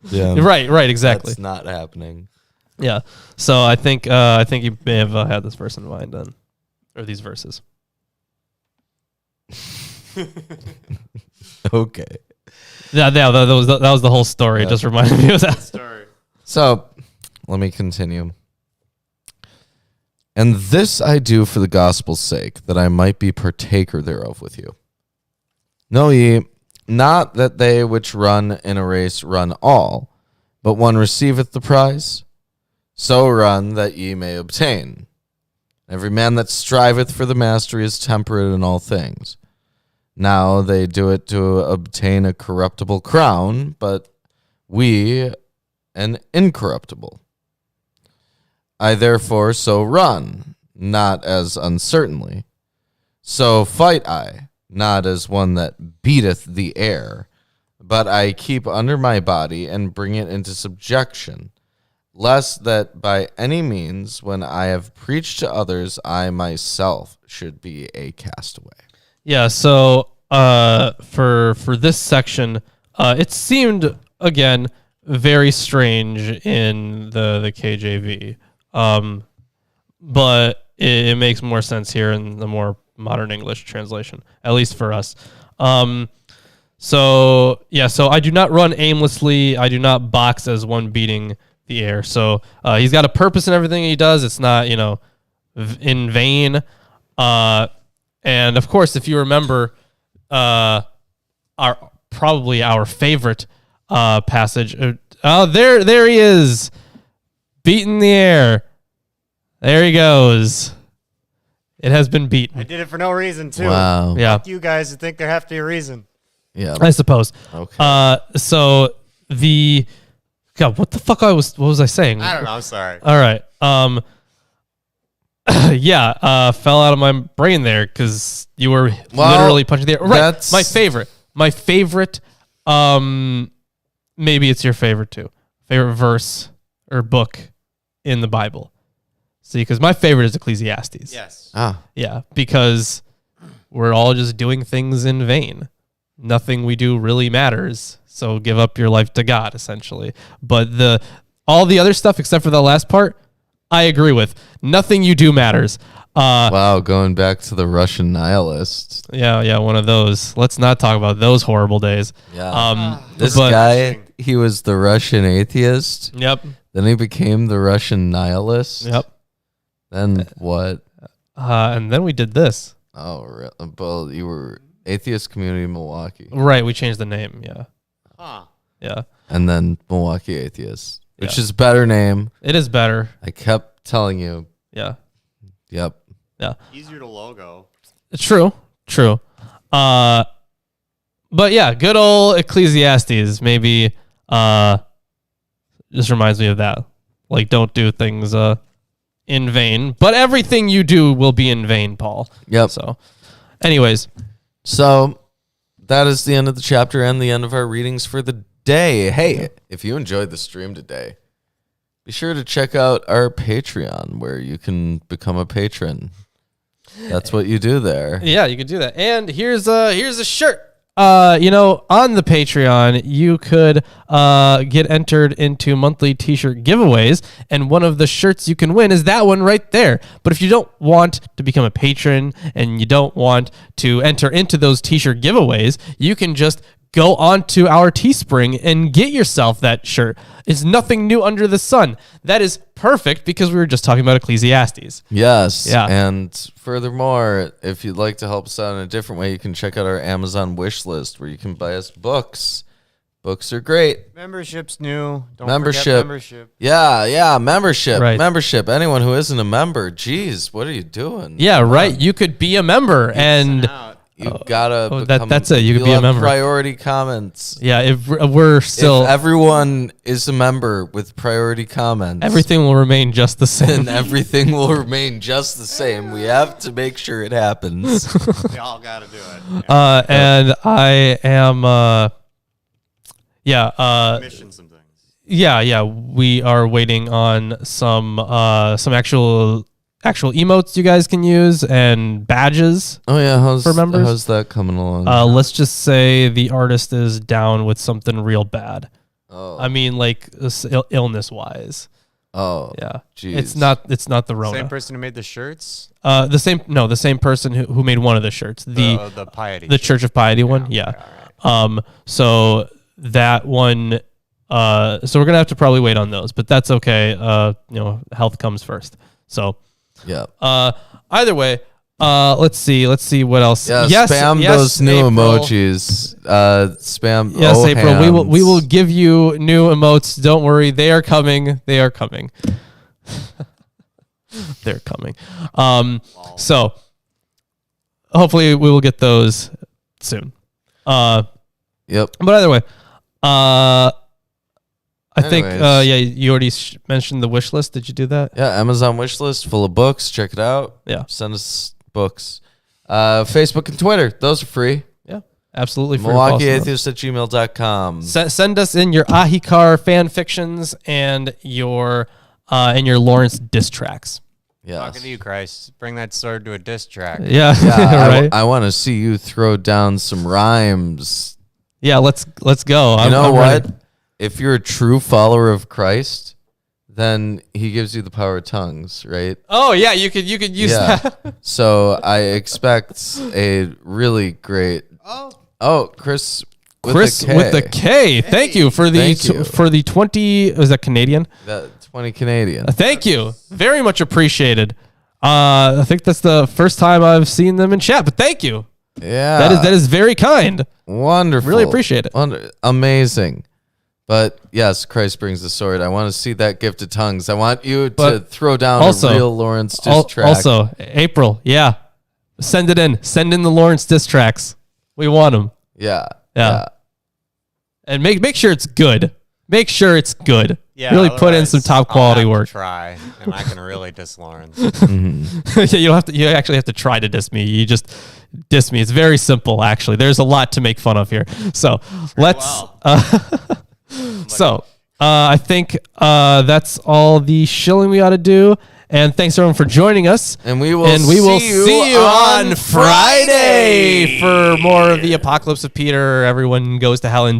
[SPEAKER 2] Yeah.
[SPEAKER 1] Right, exactly.
[SPEAKER 2] That's not happening.
[SPEAKER 1] Yeah. So I think you may have had this verse in mind then, or these verses.
[SPEAKER 2] Okay.
[SPEAKER 1] Yeah. That was the whole story. It just reminded me of that.
[SPEAKER 3] Story.
[SPEAKER 2] So, let me continue. And this I do for the gospel's sake, that I might be partaker thereof with you. Know ye not that they which run in a race run all, but one receiveth the prize? So run that ye may obtain. Every man that striveth for the mastery is temperate in all things. Now they do it to obtain a corruptible crown, but we an incorruptible. I therefore so run, not as uncertainly. So fight I, not as one that beateth the air, but I keep under my body and bring it into subjection, lest that by any means, when I have preached to others, I myself should be a castaway.
[SPEAKER 1] Yeah, so for this section, it seemed, again, very strange in the KJV. But it makes more sense here in the more modern English translation, at least for us. So I do not run aimlessly. I do not box as one beating the air. So he's got a purpose in everything he does. It's not, in vain. And of course, if you remember, our favorite passage. There he is, beating the air. There he goes. It has been beaten.
[SPEAKER 3] I did it for no reason, too.
[SPEAKER 2] Wow.
[SPEAKER 1] Yeah.
[SPEAKER 3] Fuck you guys who think there have to be a reason.
[SPEAKER 2] Yeah.
[SPEAKER 1] I suppose.
[SPEAKER 2] Okay.
[SPEAKER 1] So God, what was I saying?
[SPEAKER 3] I don't know. I'm sorry.
[SPEAKER 1] All right. Fell out of my brain there because you were literally punching the air. Right.
[SPEAKER 2] That's
[SPEAKER 1] My favorite. Maybe it's your favorite too. Favorite verse or book in the Bible. See, because my favorite is Ecclesiastes.
[SPEAKER 3] Yes.
[SPEAKER 1] Yeah, because we're all just doing things in vain. Nothing we do really matters. So give up your life to God, essentially. But all the other stuff, except for the last part, I agree with. Nothing you do matters.
[SPEAKER 2] Wow, going back to the Russian nihilists.
[SPEAKER 1] Yeah, one of those. Let's not talk about those horrible days.
[SPEAKER 2] Yeah. This guy, he was the Russian atheist.
[SPEAKER 1] Yep.
[SPEAKER 2] Then he became the Russian nihilist.
[SPEAKER 1] Yep.
[SPEAKER 2] Then what?
[SPEAKER 1] And then we did this.
[SPEAKER 2] Oh, really? Well, you were Atheist Community Milwaukee.
[SPEAKER 1] Right, we changed the name. Yeah.
[SPEAKER 3] Huh.
[SPEAKER 1] Yeah.
[SPEAKER 2] And then Milwaukee Atheists, which is a better name.
[SPEAKER 1] It is better.
[SPEAKER 2] I kept telling you.
[SPEAKER 1] Yeah.
[SPEAKER 2] Yep.
[SPEAKER 1] Yeah.
[SPEAKER 3] Easier to logo.
[SPEAKER 1] True. But yeah, good old Ecclesiastes maybe just reminds me of that. Like, don't do things in vain, but everything you do will be in vain, Paul.
[SPEAKER 2] Yep.
[SPEAKER 1] So anyways.
[SPEAKER 2] So that is the end of the chapter and the end of our readings for the day. Hey, if you enjoyed the stream today, be sure to check out our Patreon where you can become a patron. That's what you do there.
[SPEAKER 1] Yeah, you could do that. And here's a shirt. On the Patreon, you could get entered into monthly t-shirt giveaways, and one of the shirts you can win is that one right there. But if you don't want to become a patron and you don't want to enter into those t-shirt giveaways, you can just go on to our Teespring and get yourself that shirt. It's nothing new under the sun. That is perfect because we were just talking about Ecclesiastes.
[SPEAKER 2] Yes.
[SPEAKER 1] Yeah.
[SPEAKER 2] And furthermore, if you'd like to help us out in a different way, you can check out our Amazon wish list where you can buy us books. Books are great.
[SPEAKER 3] Membership's new. Don't
[SPEAKER 2] Membership.
[SPEAKER 3] forget membership.
[SPEAKER 2] Yeah, membership.
[SPEAKER 1] Right.
[SPEAKER 2] Membership. Anyone who isn't a member, geez, what are you doing?
[SPEAKER 1] Yeah, right. You could be a member and
[SPEAKER 2] You gotta become,
[SPEAKER 1] that's it. You could be
[SPEAKER 2] you'll
[SPEAKER 1] a
[SPEAKER 2] have
[SPEAKER 1] member.
[SPEAKER 2] Priority comments.
[SPEAKER 1] yeah, if we're still
[SPEAKER 2] If everyone is a member with priority comments,
[SPEAKER 1] everything will remain just the same.
[SPEAKER 2] and everything will remain just the same. We have to make sure it happens.
[SPEAKER 3] We all got to do it.
[SPEAKER 1] And I am
[SPEAKER 3] Mission some things.
[SPEAKER 1] yeah, we are waiting on some actual emotes you guys can use and badges.
[SPEAKER 2] Oh yeah,
[SPEAKER 1] For members?
[SPEAKER 2] how's that coming along?
[SPEAKER 1] Let's just say the artist is down with something real bad.
[SPEAKER 2] oh,
[SPEAKER 1] I mean, like illness wise.
[SPEAKER 2] oh,
[SPEAKER 1] Yeah.
[SPEAKER 2] geez.
[SPEAKER 1] It's not the Rona.
[SPEAKER 3] Same person who made the shirts.
[SPEAKER 1] The same person who made one of the shirts.
[SPEAKER 3] The Piety.
[SPEAKER 1] The Church of Piety one. Yeah.
[SPEAKER 3] All right.
[SPEAKER 1] So that one So we're gonna have to probably wait on those, but that's okay. Health comes first. So
[SPEAKER 2] Yeah.
[SPEAKER 1] Either way, let's see what else.
[SPEAKER 2] Yeah,
[SPEAKER 1] Yes,
[SPEAKER 2] spam
[SPEAKER 1] yes,
[SPEAKER 2] those new
[SPEAKER 1] April.
[SPEAKER 2] emojis. Spam.
[SPEAKER 1] Yes,
[SPEAKER 2] oh,
[SPEAKER 1] April.
[SPEAKER 2] hands.
[SPEAKER 1] We will give you new emotes. Don't worry, they are coming. They are coming. They're coming. So hopefully we will get those soon.
[SPEAKER 2] Yep.
[SPEAKER 1] But either way, I think
[SPEAKER 2] Anyways.
[SPEAKER 1] you already mentioned the wish list. Did you do that?
[SPEAKER 2] Yeah, Amazon wish list full of books. Check it out.
[SPEAKER 1] Yeah.
[SPEAKER 2] Send us books. Facebook and Twitter. Those are free.
[SPEAKER 1] Yeah, absolutely. Free.
[SPEAKER 2] MilwaukeeAtheist@gmail.com.
[SPEAKER 1] Send us in your Ahikar fan fictions and your Lawrence diss tracks.
[SPEAKER 2] Yes.
[SPEAKER 3] Talking to you, Christ. Bring that sword to a diss track.
[SPEAKER 1] Yeah,
[SPEAKER 2] Yeah,
[SPEAKER 1] right.
[SPEAKER 2] I want to see you throw down some rhymes.
[SPEAKER 1] Yeah, let's go.
[SPEAKER 2] You know
[SPEAKER 1] I'm
[SPEAKER 2] what?
[SPEAKER 1] ready.
[SPEAKER 2] If you're a true follower of Christ, then he gives you the power of tongues, right?
[SPEAKER 1] Oh yeah, you could use that.
[SPEAKER 2] So I expect a really great. Oh, Chris.
[SPEAKER 1] Chris with the K. Thank you for the
[SPEAKER 2] Thank you.
[SPEAKER 1] for the 20. Is that Canadian?
[SPEAKER 2] That 20 Canadian.
[SPEAKER 1] Thank you. Very much appreciated. I think that's the first time I've seen them in chat, but thank you.
[SPEAKER 2] Yeah.
[SPEAKER 1] That is very kind.
[SPEAKER 2] Wonderful.
[SPEAKER 1] Really appreciate it.
[SPEAKER 2] Amazing. But yes, Christ brings the sword. I want to see that gift of tongues. I want you to
[SPEAKER 1] But
[SPEAKER 2] throw down
[SPEAKER 1] also-
[SPEAKER 2] a real Lawrence diss track.
[SPEAKER 1] Also, April, yeah. Send it in. Send in the Lawrence diss tracks. We want them.
[SPEAKER 2] Yeah.
[SPEAKER 1] And make sure it's good. Make sure it's good.
[SPEAKER 3] Yeah,
[SPEAKER 1] really put in some
[SPEAKER 3] otherwise
[SPEAKER 1] top
[SPEAKER 3] I'll
[SPEAKER 1] quality
[SPEAKER 3] have to
[SPEAKER 1] work.
[SPEAKER 3] Try, and I can really diss Lawrence.
[SPEAKER 1] Yeah, you actually have to try to diss me. You just diss me. It's very simple, actually. There's a lot to make fun of here. So let's. I think that's all the shilling we ought to do. And thanks everyone for joining us.
[SPEAKER 2] And we will
[SPEAKER 1] see you on Friday for more of the Apocalypse of Peter. Everyone goes to hell and dies.